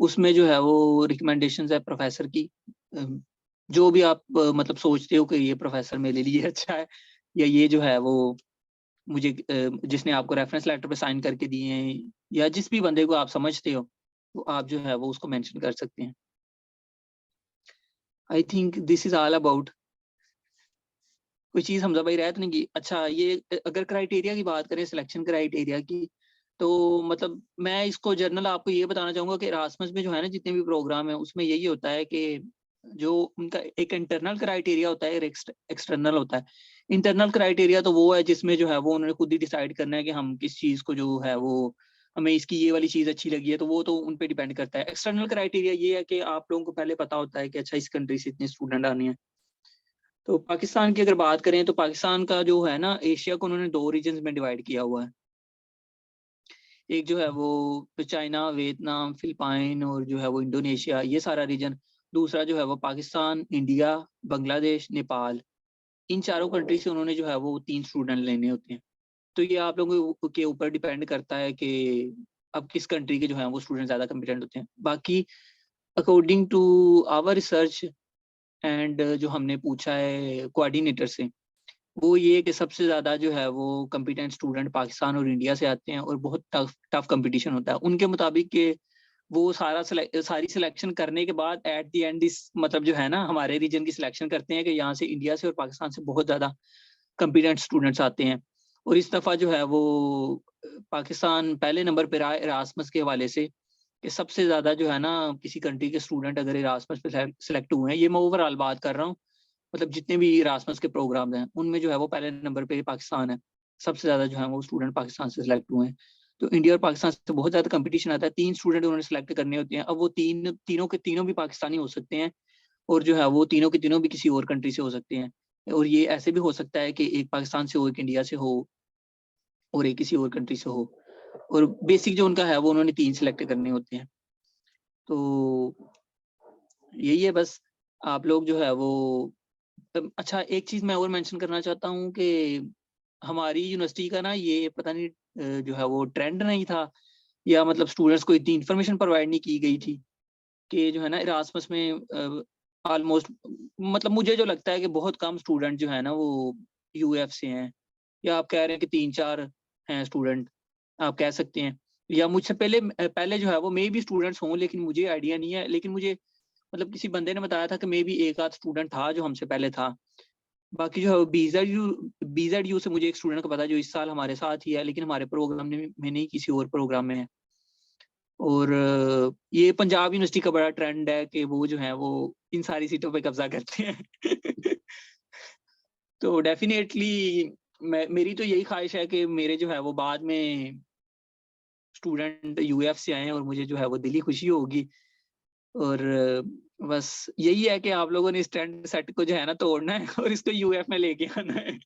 उसमें जो है वो रिकमेंडेशंस है प्रोफेसर की। जो भी आप मतलब सोचते हो कि ये प्रोफेसर मेरे लिए अच्छा है, या ये जो है वो मुझे जिसने आपको रेफरेंस लेटर पे साइन करके दिए हैं, या जिस भी बंदे को आप समझते हो, तो आप जो है वो उसको मेंशन कर सकते हैं। I think this is all about. कोई चीज हमजा भाई रह तो नहीं की? अच्छा, ये अगर क्राइटेरिया की बात करें, सिलेक्शन क्राइटेरिया की, तो मतलब मैं इसको जर्नल आपको ये बताना चाहूंगा कि इरास्मस में जो है ना जितने भी प्रोग्राम है उसमें यही होता है कि जो उनका एक इंटरनल क्राइटेरिया होता है, एक एक्सटर्नल होता है। इंटरनल क्राइटेरिया तो वो है जिसमें जो है वो उन्होंने खुद ही डिसाइड करना है कि हम किस चीज को जो है वो हमें इसकी ये वाली चीज अच्छी लगी है, तो वो तो उन पे डिपेंड करता है। एक्सटर्नल क्राइटेरिया ये है कि आप लोगों को पहले पता होता है कि अच्छा इस कंट्री से इतने स्टूडेंट आने हैं। तो पाकिस्तान की अगर बात करें तो पाकिस्तान का जो है ना, एशिया को उन्होंने 2 रीजन्स में डिवाइड किया हुआ है। एक जो है वो चाइना, वियतनाम, फिलिपाइन और जो है वो इंडोनेशिया, ये सारा रीजन। दूसरा जो है वो पाकिस्तान, इंडिया, बांग्लादेश, नेपाल, इन चारों कंट्री से उन्होंने जो है वो 3 स्टूडेंट लेने होते हैं। तो ये आप लोगों के ऊपर डिपेंड करता है कि अब किस कंट्री के जो है वो स्टूडेंट ज्यादा कॉम्पिटेंट होते हैं। बाकी according to our research and जो हमने पूछा है कोऑर्डिनेटर से, वो ये कि सबसे ज़्यादा जो है वो कॉम्पिटेंट स्टूडेंट पाकिस्तान और इंडिया से आते हैं, और बहुत टफ कंपटीशन होता है उनके मुताबिक कि वो सारी सिलेक्शन करने के बाद एट द एंड इस मतलब जो है ना हमारे रीजन की सिलेक्शन करते हैं कि यहाँ से इंडिया से और पाकिस्तान से बहुत ज़्यादा कॉम्पिटेंट स्टूडेंट्स आते हैं। और इस दफ़ा जो है वो पाकिस्तान पहले नंबर पर रहा इरास्मस के हवाले से, कि सबसे ज़्यादा जो है ना किसी कंट्री के स्टूडेंट अगर इरास्मस पे सिलेक्ट हुए हैं, ये मैं ओवरऑल बात कर रहा हूँ, मतलब जितने भी इरास्मस के प्रोग्राम हैं उनमें जो है वो पहले नंबर पे पाकिस्तान है। सबसे ज्यादा जो है वो स्टूडेंट पाकिस्तान से सिलेक्ट हुए हैं। तो इंडिया और पाकिस्तान से बहुत ज्यादा कंपटीशन आता है। 3 स्टूडेंट उन्होंने सिलेक्ट करने होते हैं। अब वो तीनों के तीनों भी पाकिस्तानी हो सकते हैं, और जो है वो तीनों के तीनों भी किसी और कंट्री से हो सकते हैं। और ये ऐसे भी हो सकता है कि एक पाकिस्तान से हो, एक इंडिया से हो, और एक किसी और कंट्री से हो। और बेसिक जो उनका है वो उन्होंने 3 सिलेक्ट करने होते हैं। तो यही है बस। आप लोग जो है वो अच्छा, एक चीज मैं और मेंशन करना चाहता हूँ कि हमारी यूनिवर्सिटी का ना ये पता नहीं जो है वो ट्रेंड नहीं था, या मतलब स्टूडेंट्स को इतनी इन्फॉर्मेशन प्रोवाइड नहीं की गई थी कि जो है ना इरास्मस में ऑलमोस्ट मतलब मुझे जो लगता है कि बहुत कम स्टूडेंट जो है ना वो यूएफ से हैं, या आप कह रहे हैं कि 3-4 हैं स्टूडेंट, आप कह सकते हैं। या मुझसे पहले पहले जो है वो मे भी स्टूडेंट्स हों, लेकिन मुझे आइडिया नहीं है। लेकिन मुझे मतलब किसी बंदे ने बताया था कि मे भी एक आध स्टूडेंट था जो हमसे पहले था। बाकी जो है बीजेड यू से मुझे एक स्टूडेंट का पता है जो इस साल हमारे साथ ही है, लेकिन हमारे प्रोग्राम में नहीं, किसी और प्रोग्राम में है। और ये पंजाब यूनिवर्सिटी का बड़ा ट्रेंड है कि वो जो है वो इन सारी सीटों पे कब्जा करते हैं। तो डेफिनेटली मेरी तो यही ख्वाहिश है कि मेरे जो है वो बाद में स्टूडेंट यूएफ से आए और मुझे जो है वो दिली खुशी होगी। और बस यही है कि आप लोगों ने इस ट्रेंड सेट को जो है ना तोड़ना है और इसको यूएफ में लेके आना है।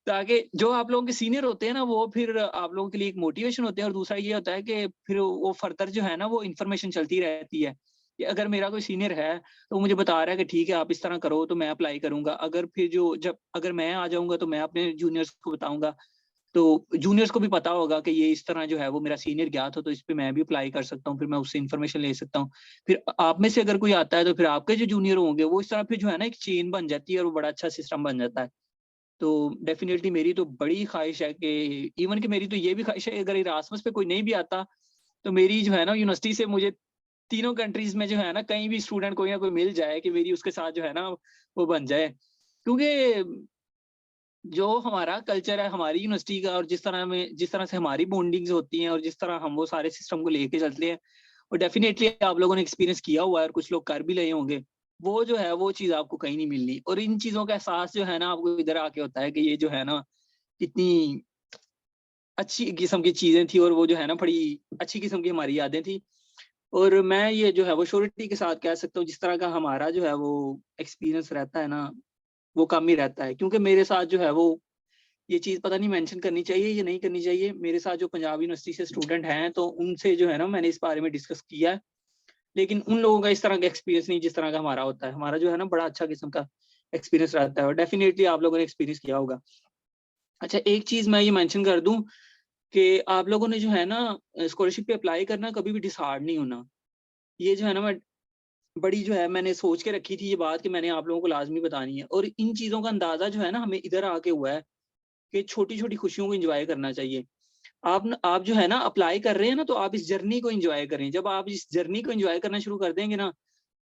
ताकि जो आप लोगों के सीनियर होते हैं ना वो फिर आप लोगों के लिए एक मोटिवेशन होते हैं, और दूसरा ये होता है कि फिर वो फर्दर जो है ना वो इन्फॉर्मेशन चलती रहती है कि अगर मेरा कोई सीनियर है तो मुझे बता रहा है कि ठीक है आप इस तरह करो, तो मैं अप्लाई करूंगा। अगर फिर अगर मैं आ जाऊंगा तो मैं अपने जूनियर्स को बताऊंगा, तो जूनियर्स को भी पता होगा कि ये इस तरह जो है वो मेरा सीनियर गया था, तो इस पे मैं भी अप्लाई कर सकता हूँ, फिर मैं उससे इन्फॉर्मेशन ले सकता हूँ। फिर आप में से अगर कोई आता है तो फिर आपके जो जूनियर होंगे वो इस तरह फिर जो है ना एक चेन बन जाती है, और वो बड़ा अच्छा सिस्टम बन जाता है। तो डेफिनेटली मेरी तो बड़ी ख्वाहिश है कि इवन कि मेरी तो ये भी ख्वाहिश है कि अगर इरास्मस पे कोई नहीं भी आता तो मेरी जो है ना यूनिवर्सिटी से मुझे तीनों कंट्रीज में जो है ना कहीं भी स्टूडेंट कोई ना कोई मिल जाए कि मेरी उसके साथ जो है ना वो बन जाए। क्योंकि जो हमारा कल्चर है हमारी यूनिवर्सिटी का और जिस तरह से हमारी बॉन्डिंग्स होती हैं और जिस तरह हम वो सारे सिस्टम को लेके चलते हैं, और डेफिनेटली आप लोगों ने एक्सपीरियंस किया हुआ है और कुछ लोग कर भी रहे होंगे, वो जो है वो चीज़ आपको कहीं नहीं मिलनी। और इन चीज़ों का एहसास जो है ना आपको इधर आके होता है कि ये जो है ना कितनी अच्छी किस्म की चीज़ें थी और वो जो है ना बड़ी अच्छी किस्म की हमारी यादें थी। और मैं ये जो है वो श्योरिटी के साथ कह सकता हूँ जिस तरह का हमारा जो है वो एक्सपीरियंस रहता है ना, वो कम ही रहता है। क्योंकि मेरे साथ जो है वो ये चीज़ पता नहीं मेंशन करनी चाहिए या नहीं करनी चाहिए। मेरे साथ जो पंजाब यूनिवर्सिटी से स्टूडेंट हैं, तो उनसे जो है ना मैंने इस बारे में डिस्कस किया है। लेकिन उन लोगों का इस तरह का एक्सपीरियंस नहीं जिस तरह का हमारा होता है। हमारा जो है ना बड़ा अच्छा किस्म का एक्सपीरियंस रहता है और डेफिनिटली आप लोगों ने एक्सपीरियंस किया होगा। अच्छा, एक चीज़ मैं ये मेंशन कर दूँ कि आप लोगों ने जो है ना स्कॉलरशिप पे अप्लाई करना कभी भी डिसहार्ड नहीं होना। ये जो है ना मैं बड़ी जो है मैंने सोच के रखी थी ये बात कि मैंने आप लोगों को लाज़मी बतानी है। और इन चीज़ों का अंदाज़ा जो है ना हमें इधर आके हुआ है कि छोटी-छोटी खुशियों को एन्जॉय करना चाहिए। आप जो है ना अप्लाई कर रहे हैं ना, तो आप इस जर्नी को एन्जॉय करें। जब आप इस जर्नी को एन्जॉय करना शुरू कर देंगे ना,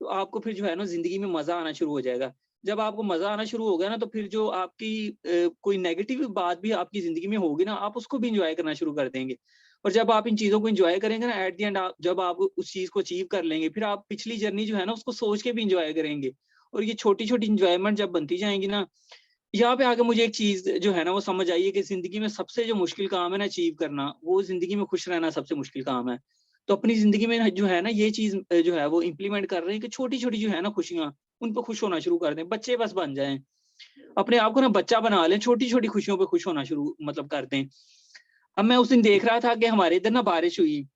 तो आपको फिर जो है ना ज़िंदगी में मज़ा आना शुरू हो जाएगा। जब आपको मज़ा आना शुरू हो गया ना, तो फिर जो आपकी कोई नेगेटिव बात भी आपकी ज़िंदगी में होगी ना, आप उसको भी एन्जॉय करना शुरू कर देंगे। और जब आप इन चीज़ों को एन्जॉय करेंगे ना, एट द एंड आप जब आप उस चीज़ को अचीव कर लेंगे, फिर आप पिछली जर्नी जो है ना, उसको सोच के भी एन्जॉय करेंगे। और ये छोटी-छोटी एन्जॉयमेंट जब बनती जाएँगी ना, यहाँ पे आके मुझे एक चीज़ जो है ना वो समझ आई है कि ज़िंदगी में सबसे जो मुश्किल काम है ना अचीव करना, वो ज़िंदगी में खुश रहना सबसे मुश्किल काम है। तो अपनी ज़िंदगी में जो है ना ये चीज़ जो है वो इम्प्लीमेंट कर रहे हैं कि छोटी-छोटी जो है ना खुशियाँ, उन पे खुश होना शुरू कर दें। बच्चे बस बन जाएँ। अपने आप को ना बच्चा बना लें, छोटी-छोटी खुशियों पे खुश होना शुरू मतलब कर दें। अब मैं उस दिन देख रहा था कि हमारे इधर ना बारिश हुई।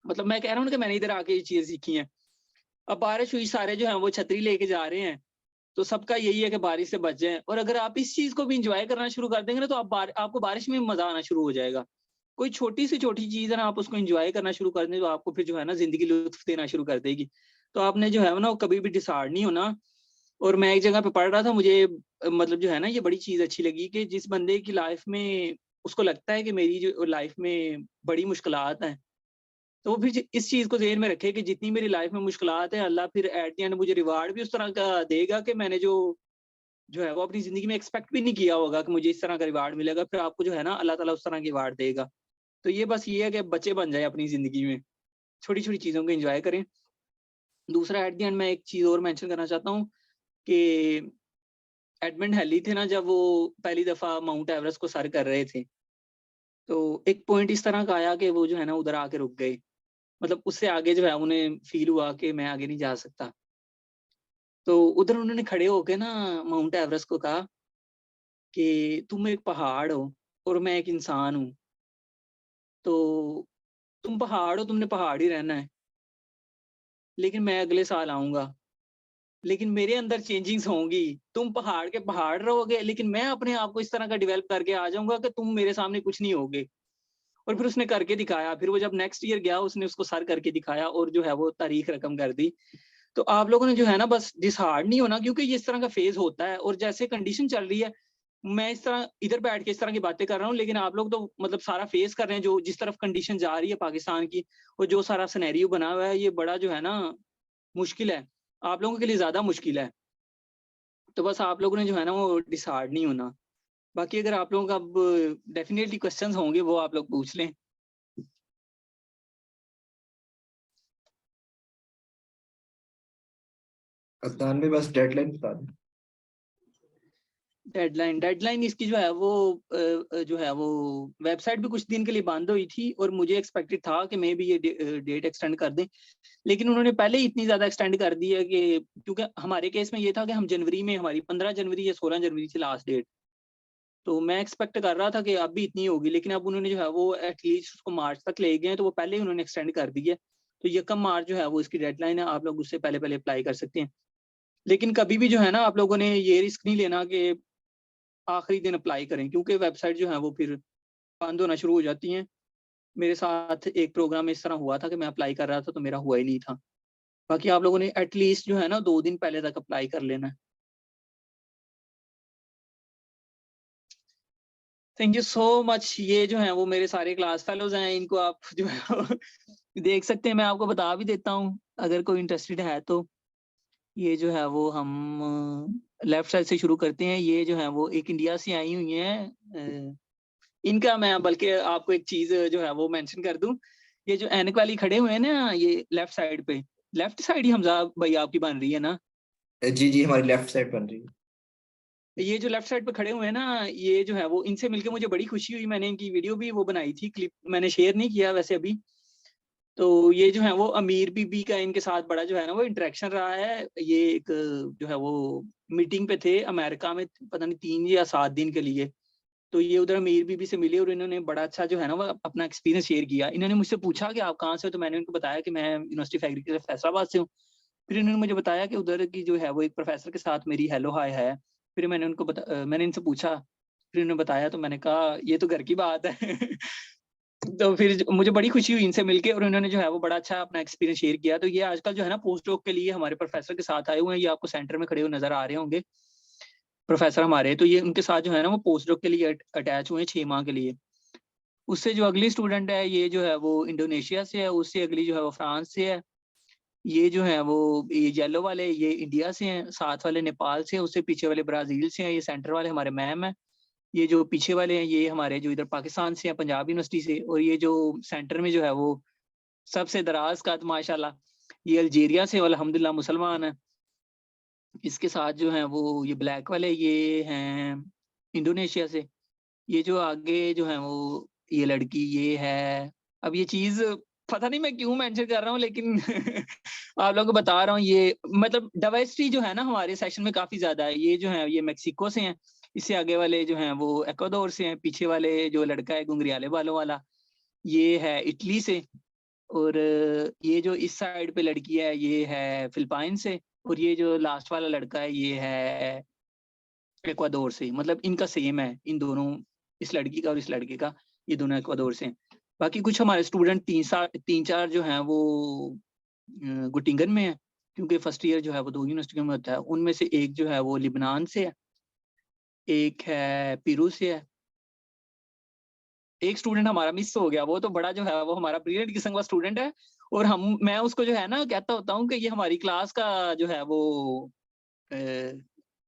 मतलब मैं कह रहा हूँ ना कि मैंने इधर आके ये चीज़ें सीखी हैं। अब बारिश हुई, सारे जो हैं वो छतरी लेके जा रहे हैं। तो सबका यही है कि बारिश से बच जाएँ। और अगर आप इस चीज़ को भी एन्जॉय करना शुरू कर देंगे ना, तो आपको बारिश में मज़ा आना शुरू हो जाएगा। कोई छोटी से छोटी चीज़ है ना, आप उसको एन्जॉय करना शुरू कर दें, तो आपको फिर जो है ना ज़िंदगी लुत्फ़ देना शुरू कर देगी। तो आपने जो है ना वो कभी भी डिसहार्ड नहीं होना। और मैं एक जगह पे पढ़ रहा था, मुझे मतलब जो है ना ये बड़ी चीज़ अच्छी लगी कि जिस बंदे की लाइफ़ में उसको लगता है कि मेरी जो लाइफ़ में बड़ी मुश्किलात हैं, तो वो फिर इस चीज़ को ज़हन में रखे कि जितनी मेरी लाइफ़ में मुश्किलात हैं, अल्लाह फिर एट द एंड मुझे रिवार्ड भी उस तरह का देगा कि मैंने जो है वो अपनी ज़िंदगी में एक्सपेक्ट भी नहीं किया होगा कि मुझे इस तरह का रिवार्ड मिलेगा। फिर आपको जो है ना अल्लाह ताला उस तरह की रिवार्ड देगा। तो ये बस ये है कि बच्चे बन जाएँ अपनी ज़िंदगी में, छोटी-छोटी चीज़ों को एन्जॉय करें। दूसरा एट द एंड मैं एक चीज़ और मेंशन करना चाहता हूँ कि एडमंड हेली थे ना, जब वो पहली दफ़ा माउंट एवरेस्ट को सर कर रहे थे, तो एक पॉइंट इस तरह का आया कि वो जो है ना उधर आके रुक गए। मतलब उससे आगे जो है उन्हें फ़ील हुआ कि मैं आगे नहीं जा सकता। तो उधर उन्होंने खड़े होके ना माउंट एवरेस्ट को कहा कि तुम एक पहाड़ हो और मैं एक इंसान हूँ। तो तुम पहाड़ हो, तुमने पहाड़ ही रहना है, लेकिन मैं अगले साल आऊँगा। लेकिन मेरे अंदर चेंजिंग्स होंगी। तुम पहाड़ के पहाड़ रहोगे, लेकिन मैं अपने आप को इस तरह का डेवलप करके आ जाऊँगा कि तुम मेरे सामने कुछ नहीं होगे। और फिर उसने करके दिखाया। फिर वो जब नेक्स्ट ईयर गया, उसने उसको सर करके दिखाया और जो है वो तारीख रकम कर दी। तो आप लोगों ने जो है ना बस डिसहार्ड नहीं होना, क्योंकि ये इस तरह का फ़ेज़ होता है। और जैसे कंडीशन चल रही है, मैं इस तरह इधर बैठ के इस तरह की बातें कर रहा हूँ, लेकिन आप लोग तो मतलब सारा फ़ेस कर रहे हैं, जो जिस तरफ कंडीशन जा रही है पाकिस्तान की, और जो सारा सिनेरियो बना हुआ है, ये बड़ा जो है ना मुश्किल है। आप लोगों के लिए ज़्यादा मुश्किल है। तो बस आप लोगों ने जो है ना वो डिसहार्ड नहीं होना। बाकी अगर आप लोगों का अब डेफ़िनिटली क्वेश्चन्स होंगे, वो आप लोग पूछ लें। अदनान में बस डेडलाइन बता दें। डेडलाइन इसकी जो है वो जो है वो वेबसाइट भी कुछ दिन के लिए बंद हुई थी और मुझे एक्सपेक्टेड था कि मे बी ये डेट एक्सटेंड कर दें। लेकिन उन्होंने पहले ही इतनी ज़्यादा एक्सटेंड कर दी है कि क्योंकि हमारे केस में ये था कि हम जनवरी में, हमारी 15 जनवरी या 16 जनवरी थी लास्ट डेट। तो मैं एक्सपेक्ट कर रहा था कि अब भी इतनी होगी, लेकिन अब उन्होंने जो है वो एटलीस्ट उसको मार्च तक ले गए हैं, तो वो पहले ही उन्होंने एक्सटेंड कर दी है। तो 1 मार्च जो है वो इसकी डेडलाइन है, आप लोग उससे पहले-पहले अप्लाई कर सकते हैं। लेकिन कभी भी जो है ना आप लोगों ने ये रिस्क नहीं लेना कि आखिरी दिन अप्लाई करें, क्योंकि वेबसाइट जो है वो फिर बंद होना शुरू हो जाती हैं। मेरे साथ एक प्रोग्राम इस तरह हुआ था कि मैं अप्लाई कर रहा था, तो मेरा हुआ ही नहीं था। बाकी आप लोगों ने एटलीस्ट जो है ना 2 दिन पहले तक अप्लाई कर लेना है। Thank you so much. ये जो है वो मेरे सारे क्लास फेलोज हैं, इनको आप जो है वो देख सकते हैं। मैं आपको बता भी देता हूँ अगर कोई इंटरेस्टेड है तो। ये जो है वो हम लेफ्ट साइड से शुरू करते हैं। ये जो है वो एक इंडिया से आई हुई हैं। इनका मैं बल्कि आपको एक चीज जो है वो मेंशन कर दूं। ये जो ऐनक वाली खड़े हुए हैं ना, ये लेफ्ट साइड पे, लेफ्ट साइड ही हमजा भाई आपकी बन रही है ना? जी जी, हमारी लेफ्ट साइड बन रही है। ये जो लेफ्ट साइड पे खड़े हुए हैं ना, ये जो है वो इनसे मिलके मुझे बड़ी खुशी हुई। मैंने इनकी वीडियो भी वो बनाई थी, क्लिप मैंने शेयर नहीं किया वैसे अभी। तो ये जो है वो अमीर बीबी का इनके साथ बड़ा जो है ना वो इंटरेक्शन रहा है। ये एक जो है वो मीटिंग पे थे अमेरिका में, पता नहीं 3 या 7 दिन के लिए। तो ये उधर अमीर बीबी से मिले और इन्होंने बड़ा अच्छा जो है ना वो अपना एक्सपीरियंस शेयर किया। इन्होंने मुझसे पूछा कि आप कहाँ से हो, तो मैंने उनको बताया कि मैं यूनिवर्सिटी ऑफ एग्रीकल्चर फैसलाबाद से हूँ। फिर इन्होंने मुझे बताया कि उधर की जो है वो एक प्रोफेसर के साथ मेरी हेलो हाय है। फिर मैंने इनसे पूछा, फिर इन्होंने बताया, तो मैंने कहा ये तो घर की बात है। तो फिर मुझे बड़ी खुशी हुई इनसे मिलके, और इन्होंने जो है वो बड़ा अच्छा अपना एक्सपीरियंस शेयर किया। तो ये आजकल जो है ना पोस्ट डॉक के लिए हमारे प्रोफेसर के साथ आए हुए हैं। ये आपको सेंटर में खड़े हुए नजर आ रहे होंगे प्रोफेसर हमारे। तो ये उनके साथ जो है ना वो पोस्ट डॉक के लिए अटैच हुए हैं 6 माह के लिए। उससे जो अगली स्टूडेंट है ये जो है वो इंडोनेशिया से है, उससे अगली जो है वो फ्रांस से है। ये जो है वो ये येलो वाले ये इंडिया से हैं, साथ वाले नेपाल से हैं, उससे पीछे वाले ब्राजील से हैं, ये सेंटर वाले हमारे मैम हैं। ये जो पीछे वाले हैं ये हमारे जो इधर पाकिस्तान से हैं, पंजाब यूनिवर्सिटी से। और ये जो सेंटर में जो है वो सबसे दराज का माशाल्लाह ये अल्जीरिया से, और अल्हम्दुलिल्लाह मुसलमान है। इसके साथ जो है वो ये ब्लैक वाले ये हैं इंडोनेशिया से। ये जो आगे जो है वो ये लड़की ये है। अब ये चीज पता नहीं मैं क्यों मेंशन कर रहा हूँ, लेकिन आप लोगों को बता रहा हूँ। ये मतलब डाइवर्सिटी जो है ना हमारे सेक्शन में काफी ज्यादा है। ये जो है ये मेक्सिको से हैं, इससे आगे वाले जो हैं वो इक्वाडोर से हैं, पीछे वाले जो लड़का है घुंघरियाले बालों वाला ये है इटली से। और ये जो इस साइड पे लड़की है ये है फिलिपाइन से। और ये जो लास्ट वाला लड़का है ये है इक्वाडोर से। मतलब इनका सेम है इन दोनों, इस लड़की का और इस लड़के का, ये दोनों इक्वाडोर से हैं। बाकी कुछ हमारे स्टूडेंट 3-4 जो हैं वो गुटिंगन में है, क्योंकि फर्स्ट ईयर जो है वो 2 यूनिवर्सिटियों में होता है। उनमें से एक जो है वो लिबनान से है, एक है पेरू से है। एक स्टूडेंट हमारा मिस हो गया, वो तो बड़ा जो है वो हमारा ब्रिलियंट किस्म का स्टूडेंट है। और मैं उसको जो है ना कहता होता हूँ कि ये हमारी क्लास का जो है वो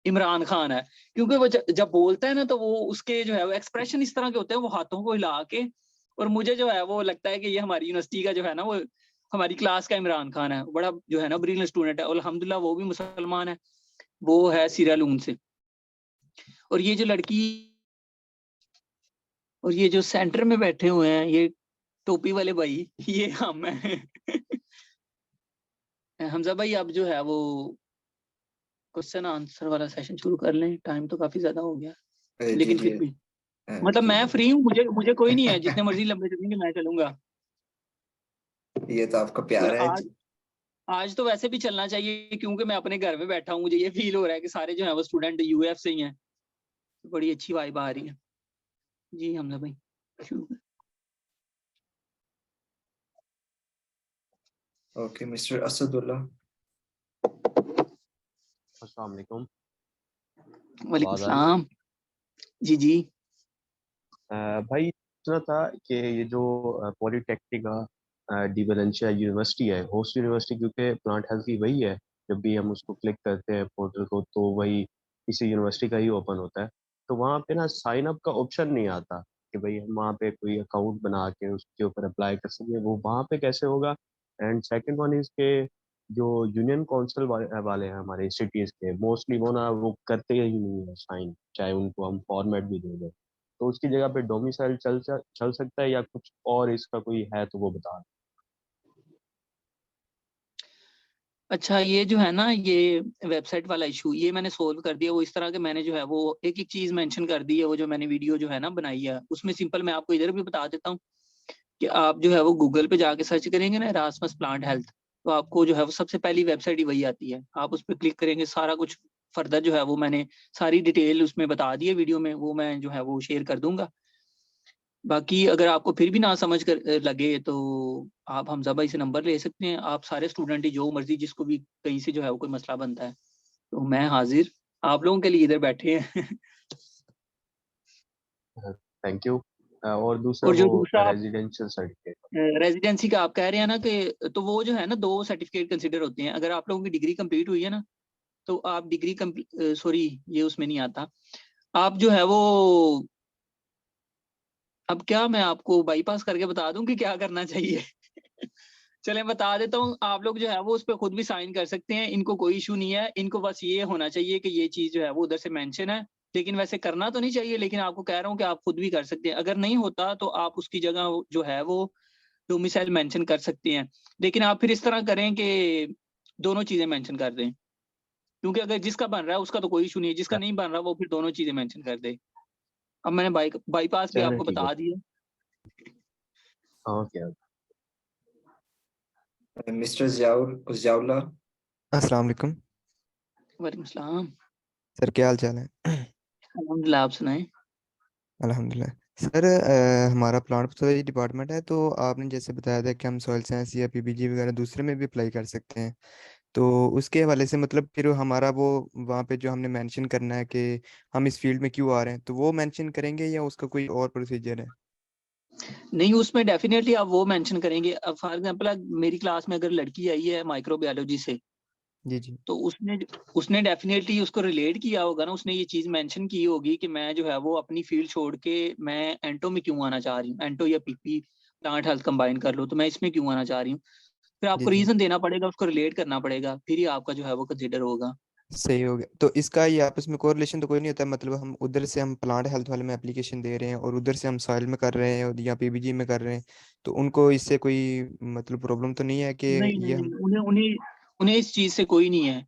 इमरान खान है। क्योंकि वो जब बोलता है ना तो वो उसके जो है वो एक्सप्रेशन इस तरह के होते हैं, वो हाथों को हिला के। और मुझे जो है वो लगता है कि ये हमारी यूनिवर्सिटी का जो है ना वो हमारी क्लास का इमरान खान है। बड़ा जो है ना ब्रिलियंट स्टूडेंट है, और अल्हम्दुलिल्लाह वो भी मुसलमान है, वो है सिरालून से। और ये जो लड़की और ये जो सेंटर में बैठे हुए हैं ये टोपी वाले भाई, ये हम हैं। हमजा भाई अब जो है वो क्वेश्चन आंसर वाला सेशन शुरू कर लें, टाइम तो काफी ज्यादा हो गया, जी लेकिन जी। फिर भी मतलब जी मैं फ्री हूँ, मुझे मुझे कोई नहीं है, जितने मर्जी लंबे चलेंगे मैं चलूंगा। ये तो आपका और प्यार है आज जी। आज तो वैसे भी चलना चाहिए, क्योंकि मैं अपने घर में बैठा हूँ, मुझे ये फील हो रहा है कि सारे जो है वो स्टूडेंट यूएफ से ही हैं। तो बड़ी अच्छी वाइब आ रही है। जी हमजा भाई शुरू करें। Okay mister Asadullah. अस्सलाम वालेकुम। वालेकुम आवाज आ रही है? सलाम। जी जी। भाई सुना था कि ये जो पॉलीटेक्निक का डी वलेंशिया यूनिवर्सिटी है, होस्ट यूनिवर्सिटी, क्योंकि प्लांट हेल्थ की वही है। जब भी हम उसको क्लिक करते हैं पोर्टल को तो वही इसी यूनिवर्सिटी का ही ओपन होता है। तो वहाँ पे ना साइन अप का ऑप्शन नहीं आता कि भाई हम वहाँ पे कोई अकाउंट बना के उसके ऊपर अप्लाई कर सकें। वो वहाँ पे कैसे होगा? एंड सेकंड वन इज के जो यूनियन काउंसिल वाले हैं हमारे सिटीज के, मोस्टली वो ना वो करते ही नहीं है साइन, चाहे उनको हम फॉर्मेट भी दे दें। तो उसकी जगह पे डोमिसाइल चल सकता है या कुछ और इसका कोई है तो वो बता दें। अच्छा ये जो है ना ये वेबसाइट वाला इशू ये मैंने सोल्व कर दिया। वो इस तरह के मैंने जो है वो एक एक चीज मेंशन कर दी है। वो जो मैंने वीडियो जो है ना बनाई है उसमें सिंपल मैं आपको इधर भी बता देता हूँ कि आप जो है वो गूगल पे जाके सर्च करेंगे ना एरास्मस प्लांट हेल्थ, तो आपको जो है वो सबसे पहली वेबसाइट ही वही आती है। आप उस पर क्लिक करेंगे, सारा कुछ फर्दर जो है वो मैंने सारी डिटेल उसमें बता दी है वीडियो में, वो मैं जो है वो शेयर कर दूंगा। बाकी अगर आपको फिर भी ना समझ कर लगे तो आप हमजा भाई से नंबर ले सकते हैं। आप सारे स्टूडेंट ही जो मर्जी जिसको भी कहीं से जो है वो कोई मसला बनता है तो मैं हाजिर आप लोगों के लिए इधर बैठे हैं। Thank you. और दूसरा और जो वो दूसरा रेजिडेंशियल सर्टिफिकेट। रेजिडेंसी का आप कह रहे हैं ना कि तो वो जो है ना 2 सर्टिफिकेट कंसिडर होते हैं। अगर आप लोगों की डिग्री कंप्लीट हुई है ना तो आप डिग्री सॉरी ये उसमें नहीं आता। आप जो है वो अब क्या मैं आपको बाईपास करके बता दूं कि क्या करना चाहिए? चले बता देता हूँ। आप लोग जो है वो उस पर खुद भी साइन कर सकते हैं, इनको कोई इशू नहीं है। इनको बस ये होना चाहिए कि ये चीज जो है वो उधर से मेंशन है, लेकिन वैसे करना तो नहीं चाहिए। लेकिन आपको कह रहा हूँ कि आप खुद भी कर सकते हैं। अगर नहीं होता तो आप उसकी जगह जो है वो डोमिसाइल मेंशन कर सकते हैं। लेकिन आप फिर इस तरह करें कि दोनों चीजें मेंशन कर दें, क्योंकि अगर जिसका बन रहा है उसका तो कोई इशू नहीं है, जिसका नहीं बन रहा वो फिर दोनों चीजें मेंशन कर दे। अब मैंने बाईपास भी चलो आपको ठीक है। बता दिया। ओके। मिस्टर जियाउल्लाह। अस्सलाम वालेकुम वालेकुम सलाम। सर, क्या हाल चाल है? अल्हम्दुलिल्लाह, आप सुनाएं। अल्हम्दुलिल्लाह सर, हमारा प्लांट पैथोलॉजी डिपार्टमेंट है, तो आपने जैसे बताया था कि हम सॉइल साइंस या पीपीजी वगैरह दूसरे में भी अप्लाई कर सकते हैं, तो उसके हवाले से मतलब फिर हमारा वो वहाँ पे जो हमने मेंशन करना है कि हम इस फील्ड में क्यों आ रहे हैं, तो वो मेंशन करेंगे या उसका कोई और प्रोसीजर है? नहीं, उसमें डेफिनेटली आप वो मेंशन करेंगे। अब फॉर एग्जांपल मेरी क्लास में अगर लड़की आई है माइक्रोबायोलॉजी से, जी जी। तो उसने डेफिनेटली उसको रिलेट किया होगा ना, उसने ये चीज मेंशन की होगी कि मैं जो है वो अपनी फील्ड छोड़ के मैं एंटो में क्यों आना चाह रही हूँ, एंटो या पीपी प्लांट हेल्थ कंबाइन कर लो, तो मैं इसमें क्यों आना चाह रही हूँ। फिर जी आपको जी, रीजन देना पड़ेगा, उसको रिलेट करना पड़ेगा, फिर ही आपका जो है वो कंसिडर होगा। सही हो गया। तो इसका ये आपस में कोरिलेशन तो कोई नहीं होता, मतलब हम उधर से हम प्लांट हेल्थ वाले में एप्लीकेशन दे रहे हैं और उधर से हम सॉइल में कर रहे हैं और या पीबीजी में कर रहे हैं, तो उनको इससे कोई मतलब प्रॉब्लम तो नहीं है कि नहीं ये नहीं हम? नहीं, उन्हें उन्हें उन्हें इस चीज से कोई नहीं है,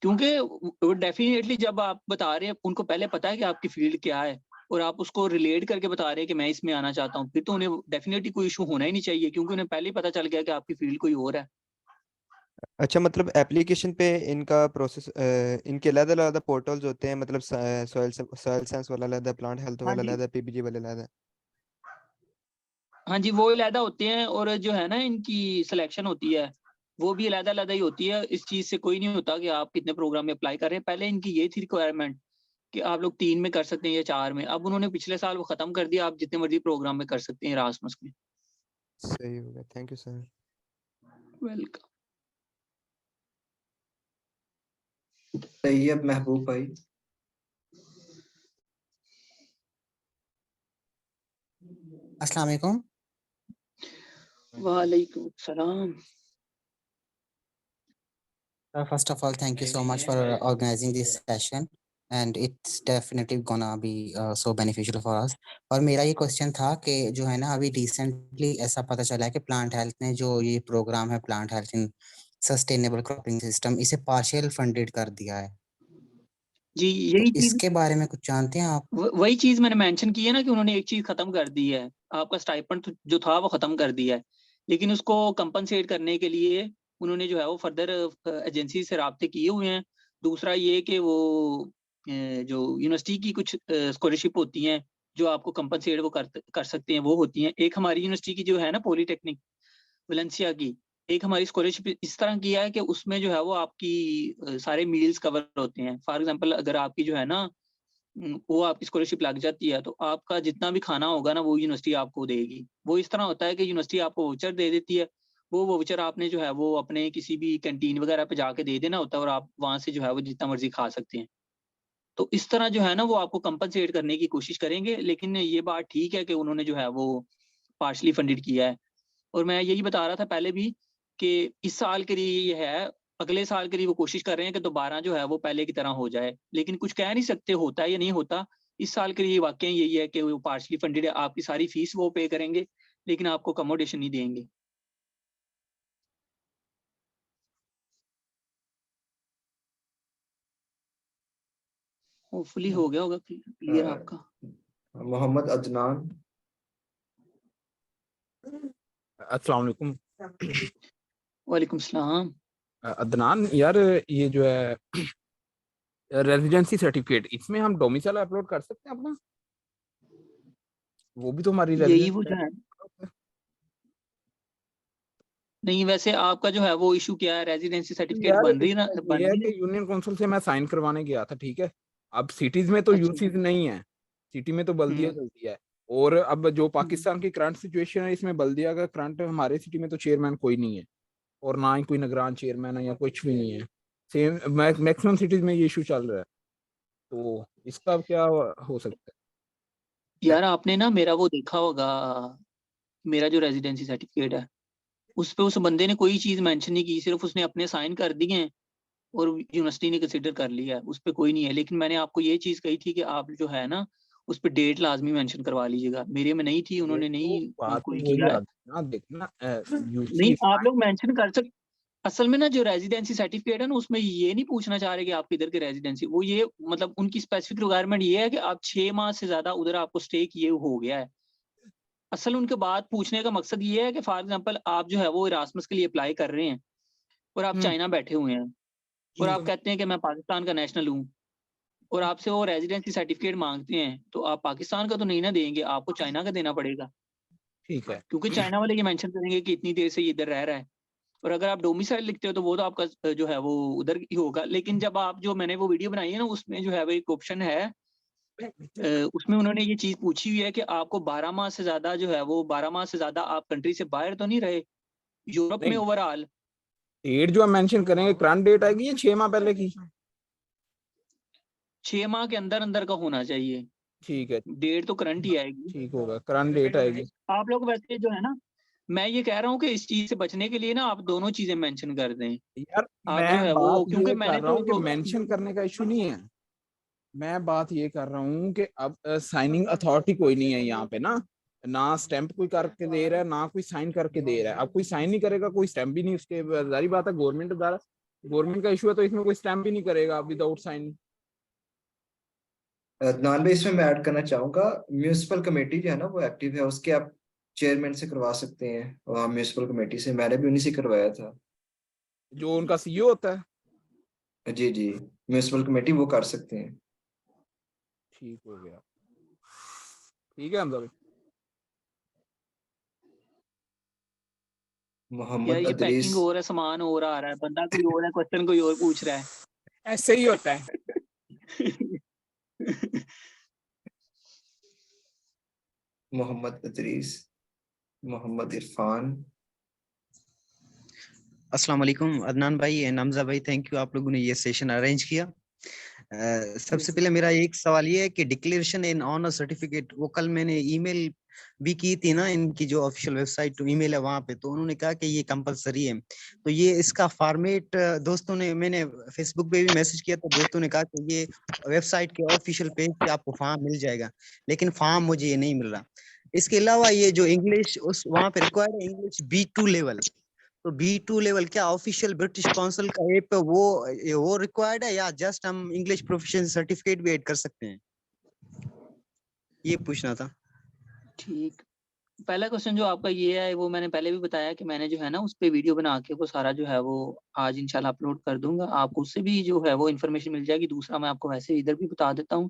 क्योंकि वो डेफिनेटली जब आप बता रहे हैं उनको पहले पता है कि आपकी फील्ड क्या है, और आप उसको रिलेट करके बता रहे हैं कि मैं इसमें आना चाहता हूँ, फिर तो उन्हें डेफिनेटली कोई इशू होना ही नहीं चाहिए, क्योंकि उन्हें पहले ही पता चल गया कि आपकी फील्ड कोई और है। अच्छा, मतलब एप्लीकेशन पे इनका प्रोसेस, इनके अलग अलग पोर्टल्स होते हैं, मतलब सॉइल साइंस वाला अलग है, प्लांट हेल्थ हाँ वाला जी, अलग है, पीपीजी वाला अलग है? हाँ जी, वो अलहदा होते हैं, और जो है ना इनकी सिलेक्शन होती है वो भी अलहदा अलहदा ही होती है। इस चीज से कोई नहीं होता कि आप कितने प्रोग्राम में अप्लाई कर रहे हैं। पहले इनकी ये थी रिक्वायरमेंट कि आप लोग 3 में कर सकते हैं या 4 में, अब उन्होंने पिछले साल वो खत्म कर दिया, आप जितने मर्जी प्रोग्राम में कर सकते हैं इरास्मस में। सही हो गया, thank you sir. Welcome. Tayyab Mehboob भाई। अस्सलाम वालेकुम। वालेकुम सलाम। First of all, thank you so much for organizing this session and it's definitely gonna be so beneficial for us. और मेरा ये क्वेश्चन था कि जो है ना अभी रिसेंटली ऐसा पता चला है कि प्लांट हेल्थ ने जो ये प्रोग्राम है प्लांट हेल्थ इन सस्टेनेबल क्रॉपिंग सिस्टम, इसे पार्शियल फंडेड कर दिया है, जी, तो यही चीज, इसके बारे में कुछ जानते हैं आप? वही चीज मैंने मेंशन की है ना कि उन्होंने एक चीज खत्म कर दी है। आपका स्टाइपेंड जो था वो खत्म कर दिया है, लेकिन उसको कंपनसेट करने के लिए उन्होंने जो है वो फर्दर एजेंसी से राब्ते किए हुए हैं। दूसरा ये कि वो जो यूनिवर्सिटी की कुछ स्कॉलरशिप होती हैं जो आपको कंपनसेट वो कर सकते हैं, वो होती हैं। एक हमारी यूनिवर्सिटी की जो है ना पॉलीटेक्निक वलेंसिया की, एक हमारी स्कॉलरशिप इस तरह की है कि उसमें जो है वो आपकी सारे मील्स कवर होते हैं। फॉर एग्जांपल अगर आपकी जो है ना वो आपकी स्कॉलरशिप लग जाती है, तो आपका जितना भी खाना होगा ना वो यूनिवर्सिटी आपको देगी। वो इस तरह होता है कि यूनिवर्सिटी आपको वाउचर दे देती है, वो वाउचर आपने जो है वो अपने किसी भी कैंटीन वगैरह पे जाके दे देना होता है, और आप वहां से जो है वो जितना मर्जी खा सकते हैं। तो इस तरह जो है ना वो आपको कंपनसेट करने की कोशिश करेंगे। लेकिन ये बात ठीक है कि उन्होंने जो है वो पार्शली फंडेड किया है। और मैं यही बता रहा था पहले भी कि इस साल के लिए ये है, अगले साल के लिए वो कोशिश कर रहे हैं कि दोबारा जो है वो पहले की तरह हो जाए, लेकिन कुछ कह नहीं सकते होता है या नहीं होता। इस साल के लिए वाकई यही है कि वो पार्शली फंडेड है, आपकी सारी फीस वो पे करेंगे, लेकिन आपको अकोमोडेशन नहीं देंगे। होपफुली हो गया होगा क्लियर आपका। मोहम्मद अदनान। अस्सलाम वालेकुम। वालेकुम सलाम। अदनान यार, ये जो है रेजिडेंसी सर्टिफिकेट, इसमें हम डोमिसाइल अपलोड कर सकते हैं अपना? वो भी तो हमारी यही वो जो रेजिडेंसी है, नहीं वैसे आपका जो है वो इशू क्या है, रेजिडेंसी सर्टिफिकेट यार। बन रही ना, ये बन है रही कि है? यूनियन काउंसिल से मैं साइन करवाने गया था, ठीक है। अब सिटीज में तो अच्छा यूसीज नहीं है, सिटी में तो बल्दिया चलती है। और अब जो पाकिस्तान की करंट सिचुएशन है, इसमें बल्दिया का करंट, हमारे सिटी में तो चेयरमैन कोई नहीं है, और ना ही कोई निगरान चेयरमैन है या कुछ भी नहीं है। सेम मैक्सिमम सिटीज में ये इशू चल रहा है, तो इसका क्या हो सकता है? यार आपने ना मेरा वो देखा होगा, मेरा जो रेजिडेंसी सर्टिफिकेट है उस पे उस बंदे ने कोई चीज मेंशन नहीं की, सिर्फ उसने अपने साइन कर दिए हैं और यूनिवर्सिटी ने कंसिडर कर लिया है, उस पे कोई नहीं है। लेकिन मैंने आपको ये चीज कही थी कि आप जो है ना उस पे डेट लाजमी मेंशन करवा लीजिएगा, मेरे में नहीं थी, उन्होंने नहीं बात कोई वही किया है। आ गई ना, देखना नहीं आप लोग मेंशन कर सकते, असल में ना जो रेजिडेंसी सर्टिफिकेट है ना उसमें ये नहीं पूछना चाह रहे कि आप किधर के रेजिडेंसी, वो ये मतलब उनकी स्पेसिफिक रिक्वायरमेंट ये है कि आप 6 माह से ज्यादा उधर आपको स्टे किए हो गया है। असल उनके बाद पूछने का मकसद ये है कि फॉर एग्जांपल आप जो है वो इरास्मस के लिए अप्लाई कर रहे हैं और आप चाइना बैठे हुए हैं और आप कहते हैं कि मैं पाकिस्तान का नेशनल हूँ और आपसे वो रेजिडेंसी सर्टिफिकेट मांगते हैं, तो आप पाकिस्तान का तो नहीं ना देंगे, आपको चाइना का देना पड़ेगा, ठीक है। क्योंकि चाइना वाले ये मेंशन करेंगे कि इतनी देर से ये इधर रह रहा है। और अगर आप डोमिसाइल लिखते हो तो वो तो आपका जो है वो उधर ही होगा। लेकिन जब आप जो मैंने वो वीडियो बनाई है ना उसमें जो है वो एक ऑप्शन है, उसमें उन्होंने ये चीज पूछी हुई है कि आपको 12 माह से ज्यादा जो है वो 12 माह से ज्यादा आप कंट्री से बाहर तो नहीं रहे यूरोप में नहीं। ओवरऑल। डेट जो हम मेंशन करेंगे, करंट डेट आएगी या 6 माह पहले की? 6 माह के अंदर अंदर का होना चाहिए, ठीक है, डेट तो करंट ही आएगी। ठीक होगा, करंट डेट आएगी। आप लोग वैसे जो है ना, मैं ये कह रहा हूँ कि इस चीज से बचने के लिए ना आप दोनों चीजें मेंशन कर दें। यार आप जो मैं है वो बात क्योंकि ये मैंने कर रहा तो हूँ कि मेंशन करने का इशू नहीं है, मैं बात ये कर रहा हूँ कि अब साइनिंग अथॉरिटी कोई नहीं है यहाँ पे ना स्टैंप कोई करके दे रहा है, ना कोई साइन करके दे रहा है। अब कोई साइन नहीं करेगा, कोई स्टैंप भी नहीं, उसके जारी बात है गवर्नमेंट का इशू है, तो इसमें कोई स्टैंप भी नहीं करेगा विदाउट साइन। अदनान भाई, इसमें मैं ऐड करना चाहूंगा, म्यूनिसिपल कमेटी जो है ना वो एक्टिव है, उसके आप चेयरमैन से करवा सकते हैं, और म्यूनिसिपल कमेटी से, मैंने भी उन्हीं से करवाया था। जो उनका सीईओ होता है। जी जी, म्यूनिसिपल कमेटी वो कर सकते हैं। ठीक हो गया, ठीक है हमजा भाई। यार मोहम्मद ये अदरीस। पैकिंग हो रहा है, सामान और आ रहा है, बंदा कोई और है, क्वेश्चन कोई और पूछ रहा है। ऐसे ही होता है। मोहम्मद अदरीस, मोहम्मद इरफान। अस्सलाम वालेकुम अदनान भाई एंड हमजा भाई, थैंक यू आप लोगों ने ये सेशन अरेंज किया। सबसे पहले मेरा एक सवाल ये है कि डिक्लेरेशन इन ऑनर सर्टिफिकेट, वो कल मैंने ईमेल भी की थी ना, इनकी जो ऑफिशियल वेबसाइट ईमेल है वहां पे, तो उन्होंने कहा कि ये कंपलसरी है। तो ये इसका फॉर्मेट, दोस्तों ने, मैंने फेसबुक पे भी मैसेज किया तो दोस्तों ने कहा कि ये वेबसाइट के ऑफिशियल पेज पे आपको फॉर्म मिल जाएगा, लेकिन फॉर्म मुझे ये नहीं मिल रहा। इसके अलावा ये जो इंग्लिश उस वहां पे रिक्वायर्ड है इंग्लिश B2 लेवल, तो B2 लेवल क्या ऑफिशियल ब्रिटिश काउंसिल का ऐप है वो रिक्वायर्ड है, या जस्ट हम इंग्लिश प्रोफिशिएंसी सर्टिफिकेट भी ऐड कर सकते हैं, ये पूछना था। ठीक, पहला क्वेश्चन जो आपका ये है वो मैंने पहले भी बताया कि मैंने जो है ना उस पे वीडियो बना के वो सारा जो है वो आज इंशाल्लाह अपलोड कर दूंगा, आपको उससे भी जो है वो इन्फॉर्मेशन मिल जाएगी। दूसरा मैं आपको वैसे इधर भी बता देता हूँ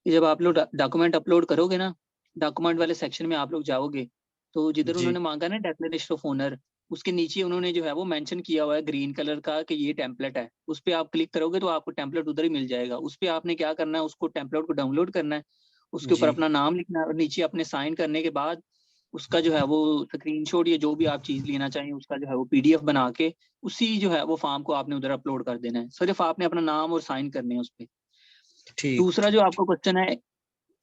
कि जब आप लोग डॉक्यूमेंट अपलोड करोगे ना, डॉक्यूमेंट वाले सेक्शन में आप लोग जाओगे तो जिधर जी उन्होंने मांगा ना डेक्लेरेशन ऑफ ओनर, उसके नीचे उन्होंने जो है वो मेंशन किया हुआ है ग्रीन कलर का कि ये टेम्पलेट है, उस पर आप क्लिक करोगे तो आपको टेम्पलेट उधर ही मिल जाएगा। उस पर आपने क्या करना है, उसको टेम्पलेट को डाउनलोड करना है, उसके ऊपर जी अपना नाम लिखना है और नीचे अपने साइन करने के बाद उसका जो है वो स्क्रीनशॉट या जो भी आप चीज लेना चाहें उसका जो है वो PDF बना के उसी जो है वो फॉर्म को आपने उधर अपलोड कर देना है। सिर्फ आपने अपना नाम और साइन करने हैं उस पर। ठीक। दूसरा जो आपका क्वेश्चन है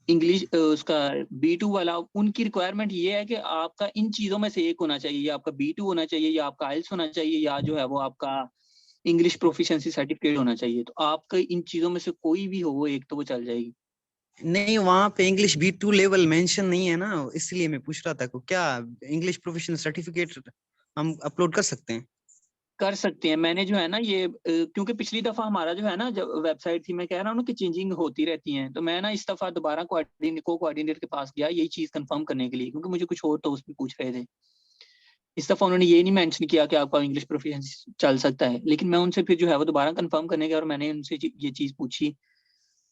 इंग्लिश उसका B2 वाला, उनकी रिक्वायरमेंट ये है कि आपका इन चीजों में से एक होना चाहिए, या आपका B2 होना चाहिए, या आपका IELTS होना चाहिए, या जो है वो आपका इंग्लिश प्रोफिशिएंसी सर्टिफिकेट होना चाहिए। तो आपका इन चीजों में से कोई भी हो वो एक तो वो चल जाएगी। नहीं, वहां पे इंग्लिश B2 लेवल मेंशन नहीं है ना, इसलिए मैं पूछ रहा था को क्या इंग्लिश प्रोफिशिएंसी सर्टिफिकेट हम अपलोड कर सकते हैं? कर सकते हैं। मैंने जो है ना ये क्योंकि पिछली दफा हमारा जो है ना जब वेबसाइट थी, मैं कह रहा हूँ ना कि चेंजिंग होती रहती है, तो मैं ना इस दफा दोबारा कोऑर्डिनेटर के पास गया यही चीज कंफर्म करने के लिए, क्योंकि मुझे कुछ और तो उसमें पूछ रहे थे। इस दफा उन्होंने ये नहीं मेंशन किया कि आपका इंग्लिश प्रोफिशिएंसी चल सकता है, लेकिन मैं उनसे फिर जो है वो दोबारा कंफर्म करने गया और मैंने उनसे ये चीज पूछी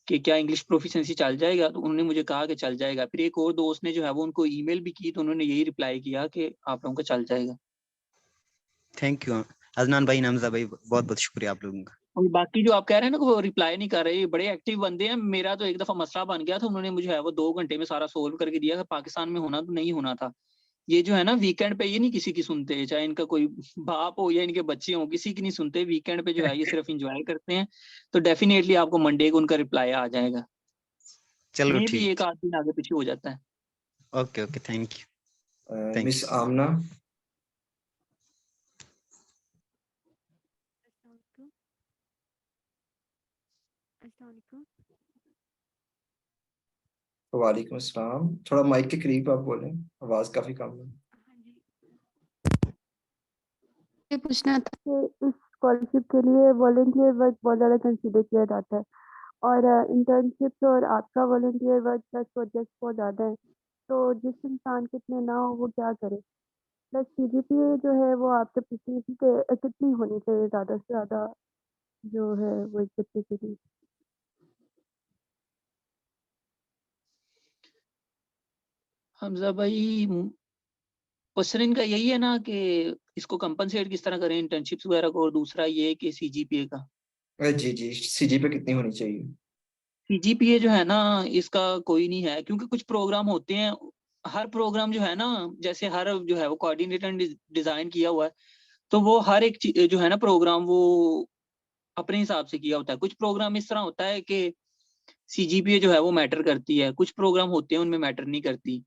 कि क्या इंग्लिश प्रोफिशिएंसी चल जाएगा, तो उन्होंने मुझे कहा कि चल जाएगा। फिर एक और दोस्त ने जो है वो उनको ईमेल भी की तो उन्होंने यही रिप्लाई किया कि आप लोगों का चल जाएगा। थैंक यू अदनान भाई, हमजा भाई, बहुत बहुत शुक्रिया आप लोगों का। और बाकी जो आप कह रहे हैं ना कि वो रिप्लाई नहीं कर रहे, ये बड़े एक्टिव बंदे हैं। मेरा तो एक दफा मसला बन गया था, उन्होंने मुझे है वो 2 घंटे में सारा सोल्व करके दिया। पाकिस्तान में होना तो नहीं होना था। ये जो है ना वीकेंड पे ये नहीं किसी की सुनते, चाहे इनका कोई बाप हो या इनके बच्चे हो, किसी की नहीं सुनते। वीकेंड पे जो है ये सिर्फ एंजॉय करते हैं। तो डेफिनेटली आपको मंडे को उनका रिप्लाई आ जाएगा। चलो मे भी ठीक। एक आध दिन आगे पीछे हो जाता है। Okay okay, thank you. Thank miss Amna. वालेकुम अस्सलाम। थोड़ा माइक के करीब आप बोलें, आवाज काफी कम है। ये पूछना था कि इस स्कॉलरशिप के लिए वॉलंटियर वर्क बहुत ज़्यादा कंसीडर किया जाता है और इंटर्नशिप्स और आपका वॉलंटियर वर्क प्लस प्रोजेक्ट बहुत ज़्यादा है, तो जिस इंसान के इतने ना हो वो क्या करे? प्लस CGPA जो है वो आपके पीसीसी के कितनी होनी चाहिए ज़्यादा से ज़्यादा जो है वो एक बच्चे के लिए? हमजा भाई, क्वेश्चन इनका यही है ना कि इसको कंपनसेट किस तरह करें इंटर्नशिप्स वगैरह को, और दूसरा ये कि सीजीपीए का। जी जी, CGPA कितनी होनी चाहिए? सीजीपीए जो है ना इसका कोई नहीं है, क्योंकि कुछ प्रोग्राम होते हैं, हर प्रोग्राम जो है ना, जैसे हर जो है वो कोऑर्डिनेटर डिजाइन किया हुआ है, तो वो हर एक जो है ना प्रोग्राम वो अपने हिसाब से किया होता है। कुछ प्रोग्राम इस तरह होता है कि सीजीपीए जो है वो मैटर करती है, कुछ प्रोग्राम होते हैं उनमें मैटर नहीं करती।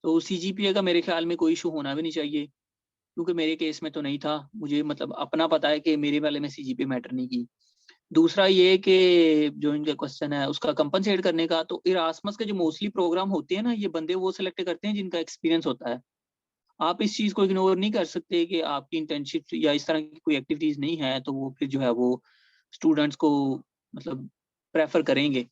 तो सीजीपीए का मेरे ख्याल में कोई इशू होना भी नहीं चाहिए, क्योंकि मेरे केस में तो नहीं था। मुझे मतलब अपना पता है कि मेरे वाले में सीजीपीए मैटर नहीं की। दूसरा ये कि जो इनका क्वेश्चन है उसका कंपनसेट करने का, तो इरास्मस के जो मोस्टली प्रोग्राम होते हैं ना, ये बंदे वो सिलेक्ट करते हैं जिनका एक्सपीरियंस होता है। आप इस चीज को इग्नोर नहीं कर सकते कि आपकी इंटर्नशिप या इस तरह की कोई एक्टिविटीज नहीं है, तो वो फिर जो है वो स्टूडेंट्स को मतलब प्रेफर करेंगे,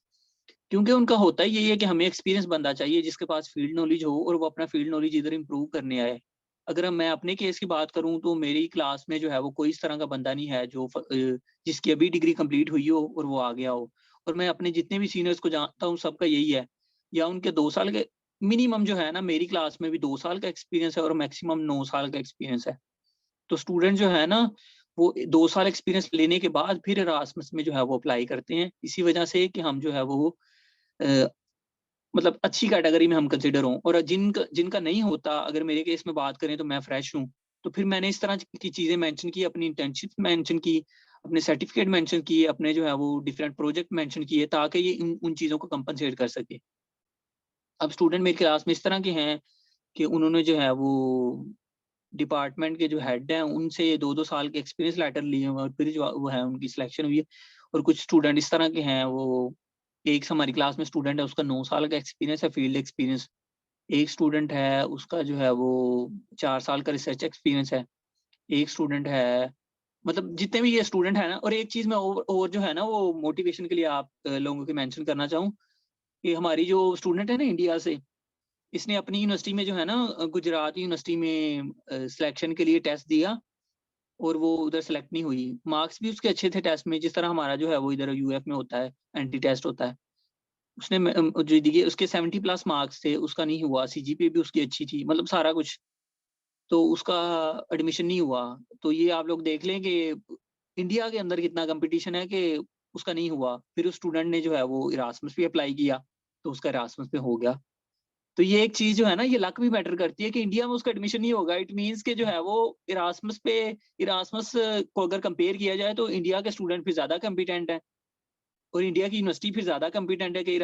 क्योंकि उनका होता ही यही है कि हमें एक्सपीरियंस बंदा चाहिए जिसके पास फील्ड नॉलेज हो और वो अपना फील्ड नॉलेज इधर इंप्रूव करने आए। अगर मैं अपने केस की बात करूं तो मेरी क्लास में जो है वो कोई इस तरह का बंदा नहीं है जो जिसकी अभी डिग्री कंप्लीट हुई हो और वो आ गया हो। और मैं अपने जितने भी सीनियर्स को जानता हूँ सबका यही है, या उनके 2 साल के मिनिमम जो है ना, मेरी क्लास में भी 2 साल का एक्सपीरियंस है और मैक्सिमम 9 साल का एक्सपीरियंस है। तो स्टूडेंट जो है ना वो 2 साल एक्सपीरियंस लेने के बाद फिर एरास्मस में जो है वो अप्लाई करते हैं, इसी वजह से कि हम जो है वो अ, मतलब अच्छी कैटेगरी में हम कंसिडर हों। और जिनका जिनका नहीं होता, अगर मेरे केस में बात करें तो मैं फ्रेश हूँ, तो फिर मैंने इस तरह की चीजें मेंशन की, अपनी इंटर्नशिप मेंशन की, अपने सर्टिफिकेट मेंशन किए, अपने जो है वो डिफरेंट प्रोजेक्ट मेंशन किए, ताकि ये उन चीजों को कंपनसेट कर सके। अब स्टूडेंट मेरी क्लास में इस तरह के हैं कि उन्होंने जो है वो डिपार्टमेंट के जो हेड हैं उनसे 2-2 साल के एक्सपीरियंस लेटर लिए हुए और फिर जो वो है उनकी सिलेक्शन हुई है। और कुछ स्टूडेंट इस तरह के हैं, वो एक हमारी क्लास में स्टूडेंट है, उसका 9 साल का एक्सपीरियंस है, फील्ड एक्सपीरियंस। एक स्टूडेंट है उसका जो है वो 4 साल का रिसर्च एक्सपीरियंस है। एक स्टूडेंट है, मतलब जितने भी ये स्टूडेंट है ना। और एक चीज मैं और जो है ना वो मोटिवेशन के लिए आप लोगों की मेंशन करना चाहूँ कि हमारी जो स्टूडेंट है ना इंडिया से, इसने अपनी यूनिवर्सिटी में जो है ना गुजरात यूनिवर्सिटी में सिलेक्शन के लिए टेस्ट दिया और वो उधर सेलेक्ट नहीं हुई। मार्क्स भी उसके अच्छे थे टेस्ट में, जिस तरह हमारा जो है वो इधर यूएफ में होता है, एंटी टेस्ट होता है। उसने जो दिए उसके 70+ मार्क्स थे, उसका नहीं हुआ। सीजीपीए भी उसकी अच्छी थी, मतलब सारा कुछ, तो उसका एडमिशन नहीं हुआ। तो ये आप लोग देख लें कि इंडिया के अंदर कितना कंपटीशन है कि उसका नहीं हुआ। फिर उस स्टूडेंट ने जो है वो इरास्मस भी अप्लाई किया, तो उसका इरास्मस पे हो गया। तो ये एक चीज जो है ना, ये लक भी मैटर करती है कि इंडिया में उसका एडमिशन नहीं होगा। इट मींस के जो है वो इरास्मस को अगर कंपेयर किया जाए तो इंडिया के स्टूडेंट फिर ज्यादा कॉम्पिटेंट है, और इंडिया की यूनिवर्सिटी फिर ज्यादा कॉम्पिटेंट है कि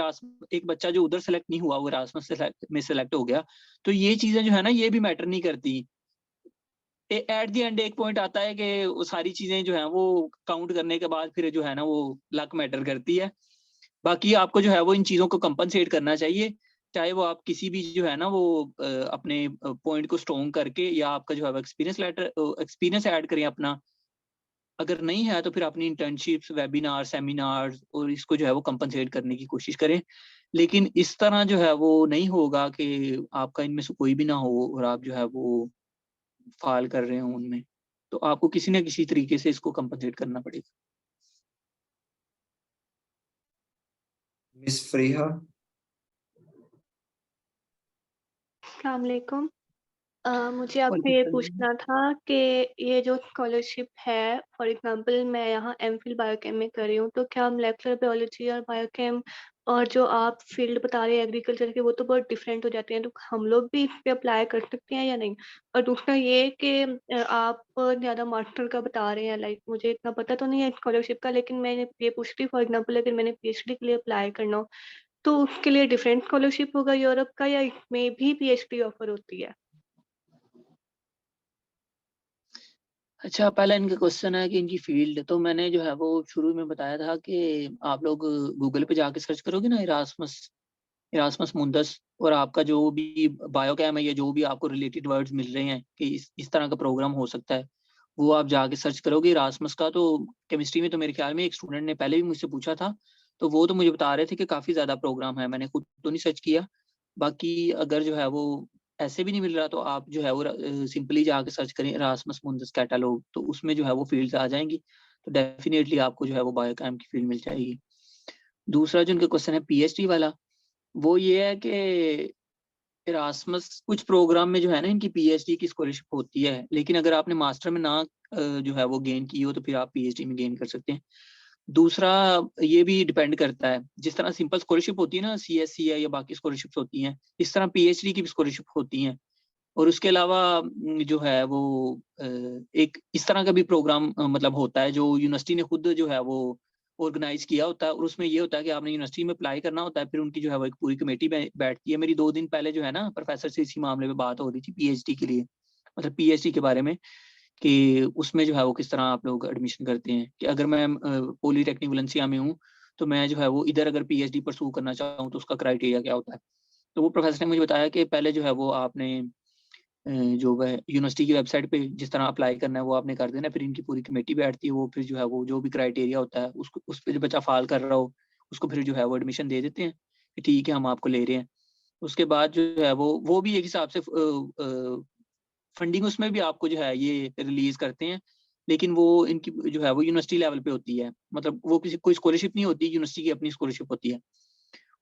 एक बच्चा जो उधर सेलेक्ट नहीं हुआ वो इरास्मस में सेलेक्ट हो गया। तो ये चीजें जो है ना ये भी मैटर नहीं करती। एट द एंड एक पॉइंट आता है कि वो सारी चीजें जो है वो काउंट करने के बाद फिर जो है ना वो लक मैटर करती है। बाकी आपको जो है वो इन चीजों को कंपनसेट करना चाहिए, चाहे वो आप किसी भी जो है ना वो अपने पॉइंट को स्ट्रॉन्ग करके, या आपका जो है एक्सपीरियंस ऐड करें अपना। अगर नहीं है तो फिर अपनी इंटर्नशिप्स, वेबिनार, सेमिनार्स और इसको जो है वो कंपनसेट करने की कोशिश करें। लेकिन इस तरह जो है वो नहीं होगा कि आपका इनमें से कोई भी ना हो और आप जो है वो फाल कर रहे हो उनमें। तो आपको किसी न किसी तरीके से इसको कंपनसेट करना पड़ेगा। मिस फरीहा। अस्सलाम वालेकुम। मुझे आपसे ये पूछना था कि ये जो स्कॉलरशिप है, फॉर एग्जांपल मैं यहाँ एमफिल बायोकेम में कर रही हूँ, तो क्या मोलेकुलर बायोलॉजी और बायोकेम और जो आप फील्ड बता रहे हैं एग्रीकल्चर के, वो तो बहुत डिफरेंट हो जाते हैं, तो हम लोग भी इस पे अप्लाई कर सकते हैं या नहीं? और दूसरा ये कि आप ज़्यादा मास्टर का बता रहे हैं, लाइक मुझे इतना पता तो नहीं है स्कॉलरशिप का, लेकिन मैं ये पूछ रही, फॉर एग्जाम्पल अगर मैंने पीएचडी के लिए अप्लाई करना हो, तो उसके लिए डिफरेंट स्कॉलरशिप होगा यूरोप का, या इसमें भी पीएचडी ऑफर होती है? अच्छा, पहला इनका क्वेश्चन है कि इनकी फील्ड, तो मैंने जो है वो शुरू में बताया था कि आप लोग गूगल पे जाके सर्च करोगे ना इरास्मस मुंदस, और आपका जो भी बायोकैम है या जो भी आपको रिलेटेड वर्ड्स मिल रहे हैं कि इस तरह का प्रोग्राम हो सकता है, वो आप जाके सर्च करोगे इरास्मस का। तो केमिस्ट्री में तो मेरे ख्याल में एक स्टूडेंट ने पहले भी मुझसे पूछा था, तो वो तो मुझे बता रहे थे कि काफ़ी ज़्यादा प्रोग्राम है। मैंने खुद तो नहीं सर्च किया, बाकी अगर जो है वो ऐसे भी नहीं मिल रहा तो आप जो है वो सिंपली जाके सर्च करें इरास्मस मुंदस कैटालॉग, तो उसमें जो है वो फील्ड्स आ जाएंगी, तो डेफिनेटली आपको जो है वो बायोकैम की फील्ड मिल जाएगी। दूसरा जो उनका क्वेश्चन है पीएचडी वाला, वो ये है कि इरास्मस कुछ प्रोग्राम में जो है ना इनकी पीएचडी की स्कॉलरशिप होती है, लेकिन अगर आपने मास्टर में ना जो है वो गेन की हो तो फिर आप पीएचडी में गेन कर सकते हैं। दूसरा ये भी डिपेंड करता है, जिस तरह सिंपल स्कॉलरशिप होती है ना, सीएससी है या बाकी स्कॉलरशिप्स होती हैं, इस तरह पीएचडी की भी स्कॉलरशिप होती हैं। और उसके अलावा जो है वो एक इस तरह का भी प्रोग्राम मतलब होता है जो यूनिवर्सिटी ने खुद जो है वो ऑर्गेनाइज किया होता है, और उसमें ये होता है कि आपने यूनिवर्सिटी में अप्लाई करना होता है, फिर उनकी जो है वो एक पूरी कमेटी बैठती है। मेरी 2 दिन पहले जो है ना प्रोफेसर से इसी मामले में बात हो रही थी पीएचडी के लिए, मतलब पीएचडी के बारे में, कि उसमें जो है वो किस तरह आप लोग एडमिशन करते हैं, कि अगर मैं पॉलीटेक्निक वलेंसिया में हूँ तो मैं जो है वो इधर अगर पीएचडी परसू करना चाहूँ तो उसका क्राइटेरिया क्या होता है। तो वो प्रोफेसर ने मुझे बताया कि पहले जो है वो आपने जो वह यूनिवर्सिटी की वेबसाइट पे जिस तरह अप्लाई करना है वो आपने कर देना, फिर इनकी पूरी कमेटी बैठती है, वो फिर जो है वो जो भी क्राइटेरिया होता है उसको उस पे जो बच्चा फाल कर रहा हो उसको फिर जो है वो एडमिशन दे देते हैं कि ठीक है हम आपको ले रहे हैं। उसके बाद जो है वो भी एक हिसाब से फंडिंग उसमें भी आपको जो है ये रिलीज करते हैं, लेकिन वो इनकी जो है वो यूनिवर्सिटी लेवल पे होती है, मतलब वो किसी कोई स्कॉलरशिप नहीं होती, यूनिवर्सिटी की अपनी स्कॉलरशिप होती है।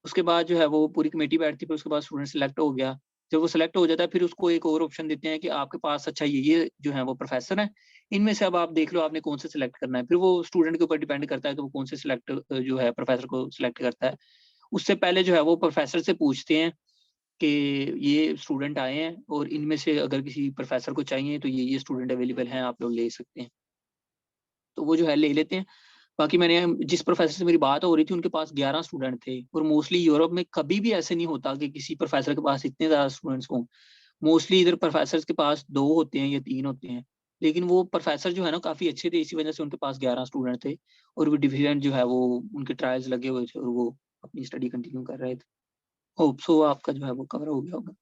उसके बाद जो है वो पूरी कमेटी बैठती है, फिर उसके बाद स्टूडेंट सेलेक्ट हो गया। जब वो सेलेक्ट हो जाता है फिर उसको एक और ऑप्शन देते हैं कि आपके पास अच्छा ये जो है वो प्रोफेसर हैं, इनमें से अब आप देख लो आपने कौन से सिलेक्ट करना है। फिर वो स्टूडेंट के ऊपर डिपेंड करता है कि वो कौन से सिलेक्ट जो है प्रोफेसर को सिलेक्ट करता है। उससे पहले जो है वो प्रोफेसर से पूछते हैं कि ये स्टूडेंट आए हैं और इनमें से अगर किसी प्रोफेसर को चाहिए तो ये स्टूडेंट अवेलेबल हैं, आप लोग ले सकते हैं, तो वो जो है ले लेते हैं। बाकी मैंने जिस प्रोफेसर से मेरी बात हो रही थी उनके पास 11 स्टूडेंट थे, और मोस्टली यूरोप में कभी भी ऐसे नहीं होता कि किसी प्रोफेसर के पास इतने ज़्यादा स्टूडेंट्स हों। मोस्टली इधर प्रोफेसर के पास 2 होते हैं या 3 होते हैं, लेकिन वो प्रोफेसर जो है ना काफ़ी अच्छे थे, इसी वजह से उनके पास 11 स्टूडेंट थे, और वो डिविडेंड जो है वो उनके ट्रायल्स लगे हुए थे और वो अपनी स्टडी कंटिन्यू कर रहे थे। होप सो आपका जो है वो कवर हो गया होगा।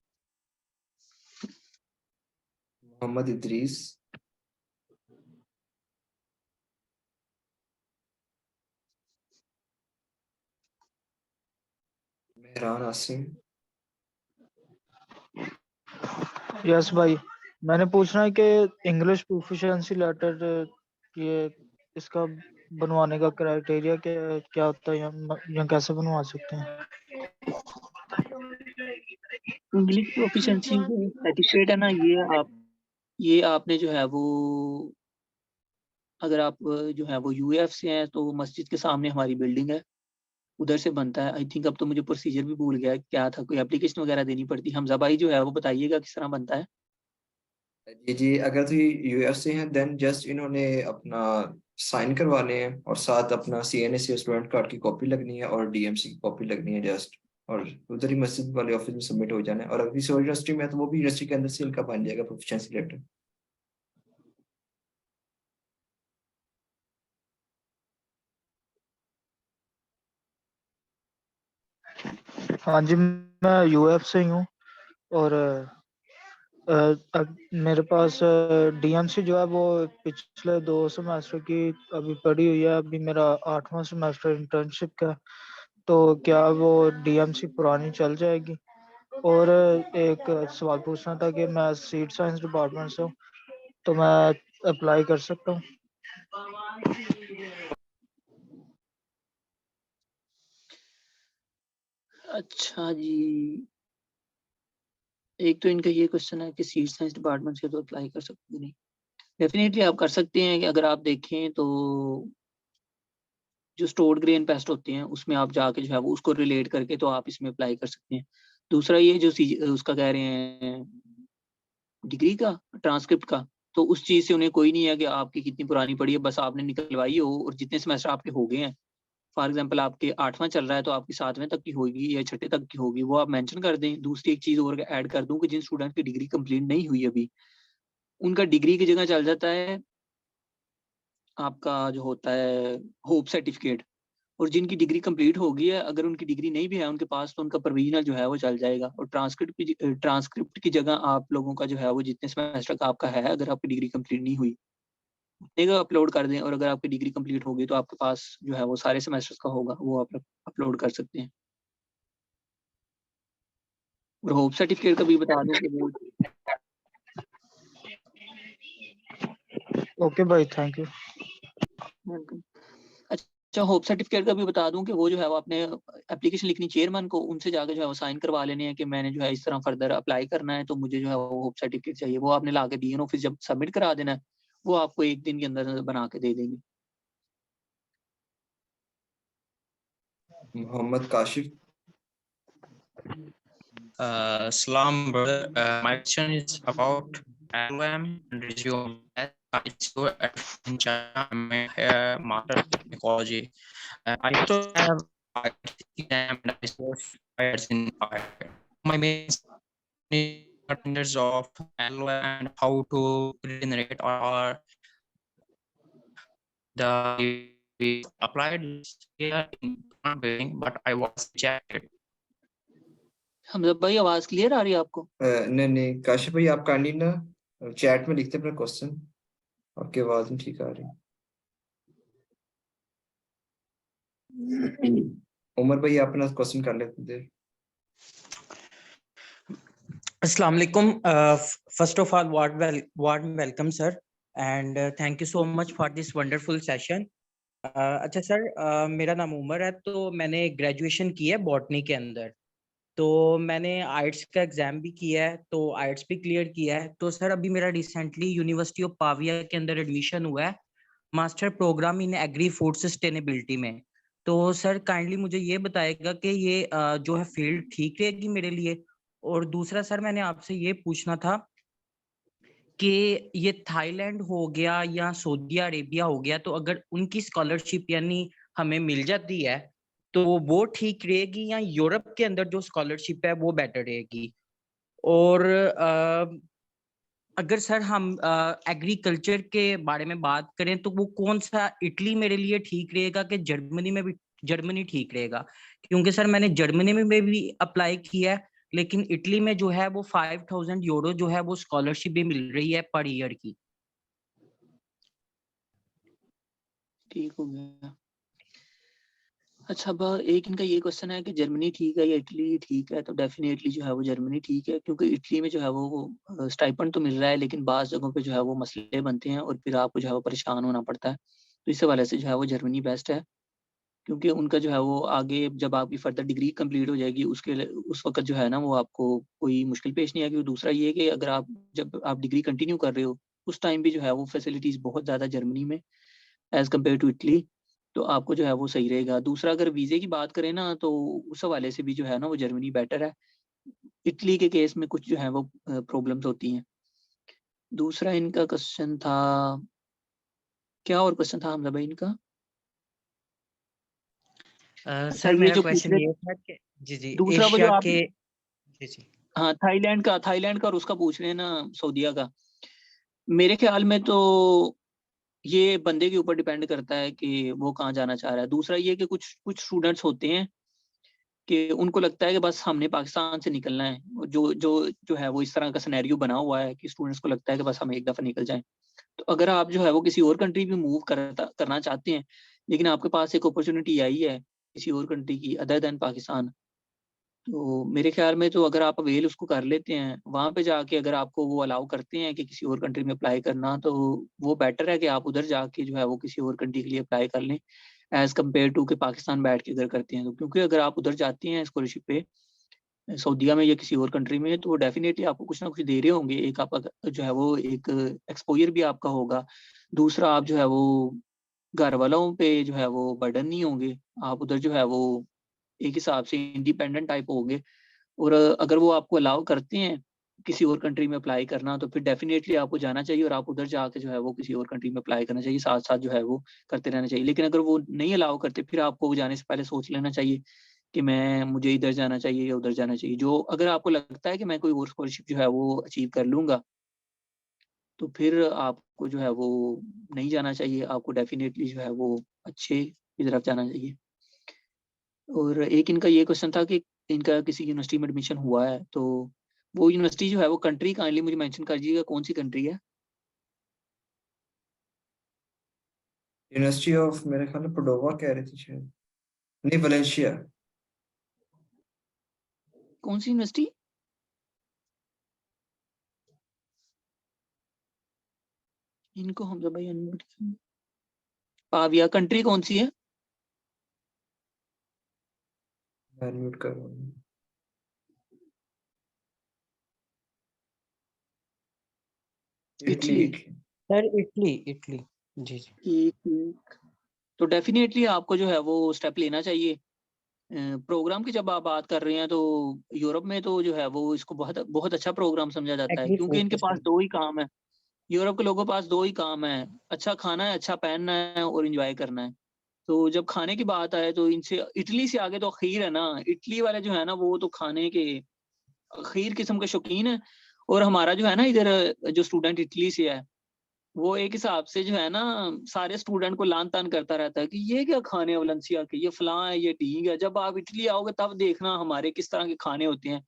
मोहम्मद इदरीस। मेहरान आसिम। यस भाई, मैंने पूछना है कि इंग्लिश प्रोफिशिएंसी लेटर ये इसका बनवाने का क्राइटेरिया क्या क्या होता है, या कैसे बनवा सकते हैं? इंग्लिश प्रोफिशिएंसी सर्टिफिकेट है ना, ये आपने जो है वो अगर आप जो है वो यूएफ से हैं तो मस्जिद के सामने हमारी बिल्डिंग है, उधर से बनता है। आई थिंक अब तो मुझे प्रोसीजर भी भूल गया है क्या था, कोई एप्लीकेशन वगैरह देनी पड़ती है। हमजा भाई जो है वो बताइएगा किस तरह बनता है। जी अगर तो यूएस से हैं देन जस्ट इन्होंने अपना साइन करवाने हैं और साथ अपना सीएनए स्टूडेंट कार्ड की कॉपी लगनी है और डीएमसी की कॉपी लगनी है जस्ट, और उधर ही मस्जिद वाले ऑफिस में सबमिट हो जाना है। और अगर किसी और यूनिवर्सिटी में है तो वो भी यूनिवर्सिटी के अंदर से इनका बन जाएगा प्रोफिशिएंसी लेटर। हाँ जी, मैं यूएफ से ही हूँ, और मेरे पास डीएमसी जो है वो पिछले 2 सेमेस्टर की अभी पड़ी हुई है। अभी मेरा 8वां सेमेस्टर इंटर्नशिप का, तो क्या वो डीएमसी पुरानी चल जाएगी? और एक सवाल पूछना था कि मैं सीड साइंस डिपार्टमेंट से हूँ, तो मैं अप्लाई कर सकता हूँ? अच्छा जी, एक तो इनका ये क्वेश्चन है कि सीड साइंस डिपार्टमेंट से तो अप्लाई कर सकते हैं नहीं। डेफिनेटली आप कर सकते हैं कि अगर आप देखें तो जो स्टोर्ड ग्रेन पेस्ट होते हैं उसमें आप जाके जो है वो उसको रिलेट करके तो आप इसमें अप्लाई कर सकते हैं। दूसरा ये जो उसका कह रहे हैं डिग्री का ट्रांसक्रिप्ट का, तो उस चीज से उन्हें कोई नहीं है कि आपकी कितनी पुरानी पड़ी है, बस आपने निकलवाई हो और जितने सेमेस्टर आपके हो गए हैं, फॉर एग्जांपल आपके 8वां चल रहा है तो आपकी 7वें तक की होगी या 6ठे तक की होगी, वो आप मेंशन कर दें। दूसरी एक चीज और ऐड कर दूं कि जिन स्टूडेंट की डिग्री कंप्लीट नहीं हुई अभी, उनका डिग्री की जगह चल जाता है आपका जो होता है होप सर्टिफिकेट, और जिनकी डिग्री कंप्लीट हो गई है अगर उनकी डिग्री नहीं भी है उनके पास, तो उनका प्रोविजनल जो है वो चल जाएगा। और ट्रांसक्रिप्ट की जगह आप लोगों का जो है वो जितने सेमेस्टर का आपका है, अगर आपकी डिग्री कंप्लीट नहीं हुई उतने का अपलोड कर दें, और अगर आपकी डिग्री कंप्लीट होगी तो आपके पास जो है वो सारे सेमेस्टर्स का होगा, वो आप अपलोड कर सकते हैं। और होप सर्टिफिकेट का भी बता दूं कि वो ओके भाई, थैंक यू। अच्छा, होप सर्टिफिकेट का भी बता दूं कि वो जो है वो अपने एप्लीकेशन लिखनी चेयरमैन को, उनसे जाकर जो है वो साइन करवा लेने हैं कि मैंने जो है इस तरह फर्दर अप्लाई करना है, तो मुझे जो है वो होप सर्टिफिकेट चाहिए। वो आपने लाके डीएन ऑफिस जब सबमिट करा देना है, वो आपको 1 दिन के अंदर बना के दे देंगे। Mohammad Kashif. Salam, brother. My question is about LLM and resume. I still at China. I'm a master of technology. I still have exam and I still in my main standards of LLM and how to generate or the applied here in building, but I was rejected. Hamza भाई आवाज clear आ रही है आपको? नहीं काशिफ भाई, आप kindly ना chat में लिखते अपना क्वेश्चन, आपकी आवाज नहीं ठीक आ रही। उमर भाई आप अपना क्वेश्चन कर लेते थे। Assalamu alaikum. First of all, warm welcome, sir, and thank you so much for this wonderful session. अच्छा सर, मेरा नाम उमर है, तो मैंने ग्रेजुएशन की है बॉटनी के अंदर, तो मैंने आइट्स का एग्जाम भी किया है, तो आइट्स भी क्लियर किया है। तो सर अभी मेरा रिसेंटली यूनिवर्सिटी ऑफ पाविया के अंदर एडमिशन हुआ है master programme in agri food sustainability में। तो सर काइंडली मुझे ये बताएगा कि ये जो है फील्ड ठीक रहेगी मेरे लिए। और दूसरा सर मैंने आपसे ये पूछना था कि ये थाईलैंड हो गया या सऊदी अरेबिया हो गया, तो अगर उनकी स्कॉलरशिप यानी हमें मिल जाती है तो वो ठीक रहेगी, या यूरोप के अंदर जो स्कॉलरशिप है वो बेटर रहेगी? और अगर सर हम एग्रीकल्चर के बारे में बात करें तो वो कौन सा इटली मेरे लिए ठीक रहेगा कि जर्मनी में भी? जर्मनी ठीक रहेगा, क्योंकि सर मैंने जर्मनी में भी अप्लाई किया है, लेकिन इटली में जो है वो 5000 यूरो जो है वो स्कॉलरशिप भी मिल रही है पर ईयर की। ठीक हो गया। अच्छा, अब एक इनका ये क्वेश्चन है कि जर्मनी ठीक है या इटली ठीक है, तो डेफिनेटली जो है वो जर्मनी ठीक है, क्योंकि इटली में जो है वो स्टाइपेंड तो मिल रहा है, लेकिन बाज़ जगहों पे जो है वो मसले बनते हैं और फिर आपको जो है वो परेशान होना पड़ता है। तो इस हवाले से जो है वो जर्मनी बेस्ट है, क्योंकि उनका जो है वो आगे जब आपकी फर्दर डिग्री कंप्लीट हो जाएगी उस वक़्त जो है ना वो आपको कोई मुश्किल पेश नहीं आएगी। दूसरा ये कि अगर आप जब आप डिग्री कंटिन्यू कर रहे हो, उस टाइम भी जो है वो फैसिलिटीज़ बहुत ज़्यादा जर्मनी में एज़ कम्पेयर टू इटली, तो आपको जो है वो सही रहेगा। दूसरा अगर वीज़े की बात करें ना, तो उस हवाले से भी जो है ना वो जर्मनी बेटर है। इटली के केस में कुछ जो है वो प्रॉब्लम्स होती हैं। दूसरा इनका क्वेश्चन था, क्या और क्वेश्चन था हमजा भाई इनका? सर ये मेरा जो क्वेश्चन ये था कि जी दूसरा वो जो एशिया आप के जी हाँ, थाईलैंड का और उसका पूछ रहे हैं ना, सऊदीया का। मेरे ख्याल में तो ये बंदे के ऊपर डिपेंड करता है कि वो कहाँ जाना चाह रहा है। दूसरा ये कि कुछ कुछ स्टूडेंट्स होते हैं कि उनको लगता है कि बस हमने पाकिस्तान से निकलना है। जो है वो इस तरह का सिनेरियो बना हुआ है कि स्टूडेंट्स को लगता है कि बस हम एक दफ़ा निकल जाएँ। तो अगर आप जो है वो किसी और कंट्री में मूव करना चाहते हैं, लेकिन आपके पास एक अपॉर्च्युनिटी आई है किसी और कंट्री की अदर दैन पाकिस्तान, तो मेरे ख्याल में तो अगर आप अवेल उसको कर लेते हैं, वहाँ पे जाके अगर आपको वो अलाउ करते हैं कि किसी और कंट्री में अप्लाई करना, तो वो बेटर है कि आप उधर जाके जो है वो किसी और कंट्री के लिए अप्लाई कर लें, एज़ कम्पेयर टू कि पाकिस्तान बैठ के अगर करते हैं तो। क्योंकि अगर आप उधर जाते हैं स्कॉलरशिप पे, सऊदीया में या किसी और कंट्री में, तो डेफिनेटली आपको कुछ ना कुछ दे रहे होंगे। एक आपका जो है वो एक एक्सपोजर भी आपका होगा, दूसरा आप जो है वो घर वालों पे जो है वो बर्डन नहीं होंगे, आप उधर जो है वो एक हिसाब से इंडिपेंडेंट टाइप होंगे। और अगर वो आपको अलाउ करते हैं किसी और कंट्री में अप्लाई करना, तो फिर डेफिनेटली आपको जाना चाहिए और आप उधर जाके जो है वो किसी और कंट्री में अप्लाई करना चाहिए, साथ साथ जो है वो करते रहना चाहिए। लेकिन अगर वो नहीं अलाउ करते, फिर आपको जाने से पहले सोच लेना चाहिए कि मुझे इधर जाना चाहिए या उधर जाना चाहिए। जो अगर आपको लगता है कि मैं कोई और स्कॉलरशिप जो है वो अचीव कर लूंगा, तो फिर आपको जो है वो नहीं जाना चाहिए, आपको डेफिनेटली जो है वो अच्छे की तरफ जाना चाहिए। और एक इनका ये क्वेश्चन था कि इनका किसी यूनिवर्सिटी में एडमिशन हुआ है, तो वो यूनिवर्सिटी जो है वो कंट्री काइंडली मुझे मेंशन कर दीजिएगा कौन सी कंट्री है। यूनिवर्सिटी ऑफ, मेरे ख्याल में पडोवा कह रही थी शायद, नहीं वलेंशिया। कौन सी यूनिवर्सिटी? इनको हम जब भाई अनम्यूट, पाविया कंट्री कौन सी है? अनम्यूट कर रहा हूँ। इटली। सर इटली, इटली जी जी। एक तो डेफिनेटली आपको जो है वो स्टेप लेना चाहिए। प्रोग्राम की जब आप बात कर रहे हैं, तो यूरोप में तो जो है वो इसको बहुत बहुत अच्छा प्रोग्राम समझा जाता है, एग्री क्योंकि इनके पास 4%। दो ही काम है। यूरोप के लोगों के पास दो ही काम है, अच्छा खाना है, अच्छा पहनना है और एंजॉय करना है। तो जब खाने की बात आए तो इनसे इटली से आगे तो खीर है ना। इटली वाले जो है ना वो तो खाने के खीर किस्म के शौकीन है। और हमारा जो है ना इधर जो स्टूडेंट इटली से है, वो एक हिसाब से जो है ना सारे स्टूडेंट को लान तान करता रहता है कि ये क्या खाने हैं वलेंसिया के, ये फलां है, ये ढींग है। जब आप इटली आओगे तब देखना हमारे किस तरह के खाने होते हैं।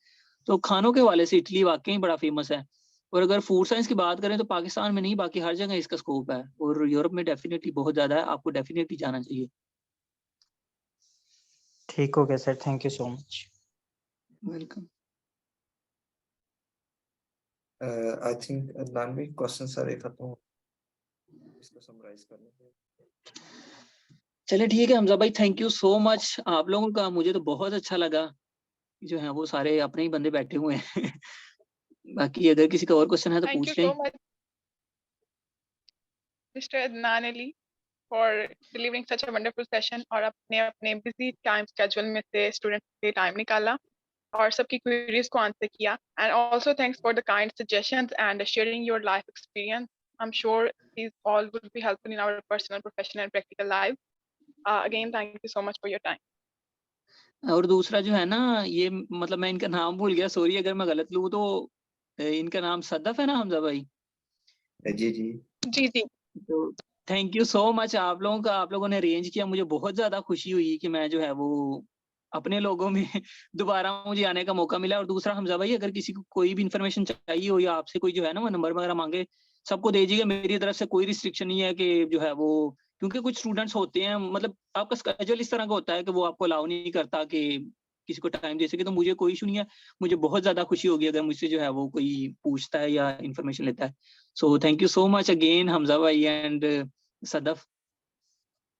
तो खानों के हवाले से इटली वाकई बड़ा फेमस है। और अगर फूड साइंस की बात करें तो पाकिस्तान में नहीं, बाकी हर जगह इसका स्कोप है, और यूरोप में डेफिनेटली बहुत ज्यादा है, आपको डेफिनेटली जाना चाहिए। ठीक हो गया sir, thank you so much. Welcome. I think Adnan भाई क्वेश्चन सारे खत्म हो, इसको समराइज करने के। चले ठीक है हमजा भाई, थैंक यू सो मच आप लोगों का। मुझे तो बहुत अच्छा लगा, जो है वो सारे अपने ही बंदे बैठे हुए हैं। बाकी अगर किसी का और क्वेश्चन है तो Thank you पूछ लें। so much, Mr. Adnan Ali, for delivering such a wonderful session और अपने अपने busy time schedule में से students के लिए time निकाला और सबकी queries को answer किया, and also thanks for the kind suggestions and sharing your life experience. I'm sure these all will be helpful in our personal, professional and practical life. Again, thank you so much for your time. और दूसरा जो है ना, ये मतलब मैं इनका नाम भूल गया, सॉरी अगर मैं गलत लूँ तो। इनका नाम सदफ है ना हमजा भाई? जी जी जी जी। तो थैंक यू सो मच आप लोगों का, आप लोगों ने अरेंज किया। मुझे बहुत ज्यादा खुशी हुई कि मैं जो है वो अपने लोगों में दोबारा मुझे आने का मौका मिला। और दूसरा हमजा भाई, अगर किसी को कोई भी इन्फॉर्मेशन चाहिए हो या आपसे कोई जो है ना वो नंबर वगैरह मांगे, सबको दे दीजिएगा। मेरी तरफ से कोई रिस्ट्रिक्शन नहीं है कि जो है वो, क्योंकि कुछ स्टूडेंट्स होते हैं, मतलब आपका स्केड्यूल इस तरह का होता है कि वो आपको अलाउ नहीं करता कि किसी को टाइम दे सके। तो मुझे कोई इशू नहीं है, मुझे बहुत ज्यादा खुशी होगी अगर मुझसे जो है वो कोई पूछता है या इन्फॉर्मेशन लेता है। So thank you so much again, Hamza bhai and Sadaf.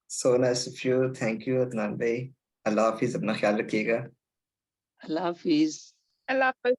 So nice of you, thank you Adnan भाई। अल्लाह हाफिज, अपना ख्याल रखिएगा। Allah Hafiz. Allah Hafiz.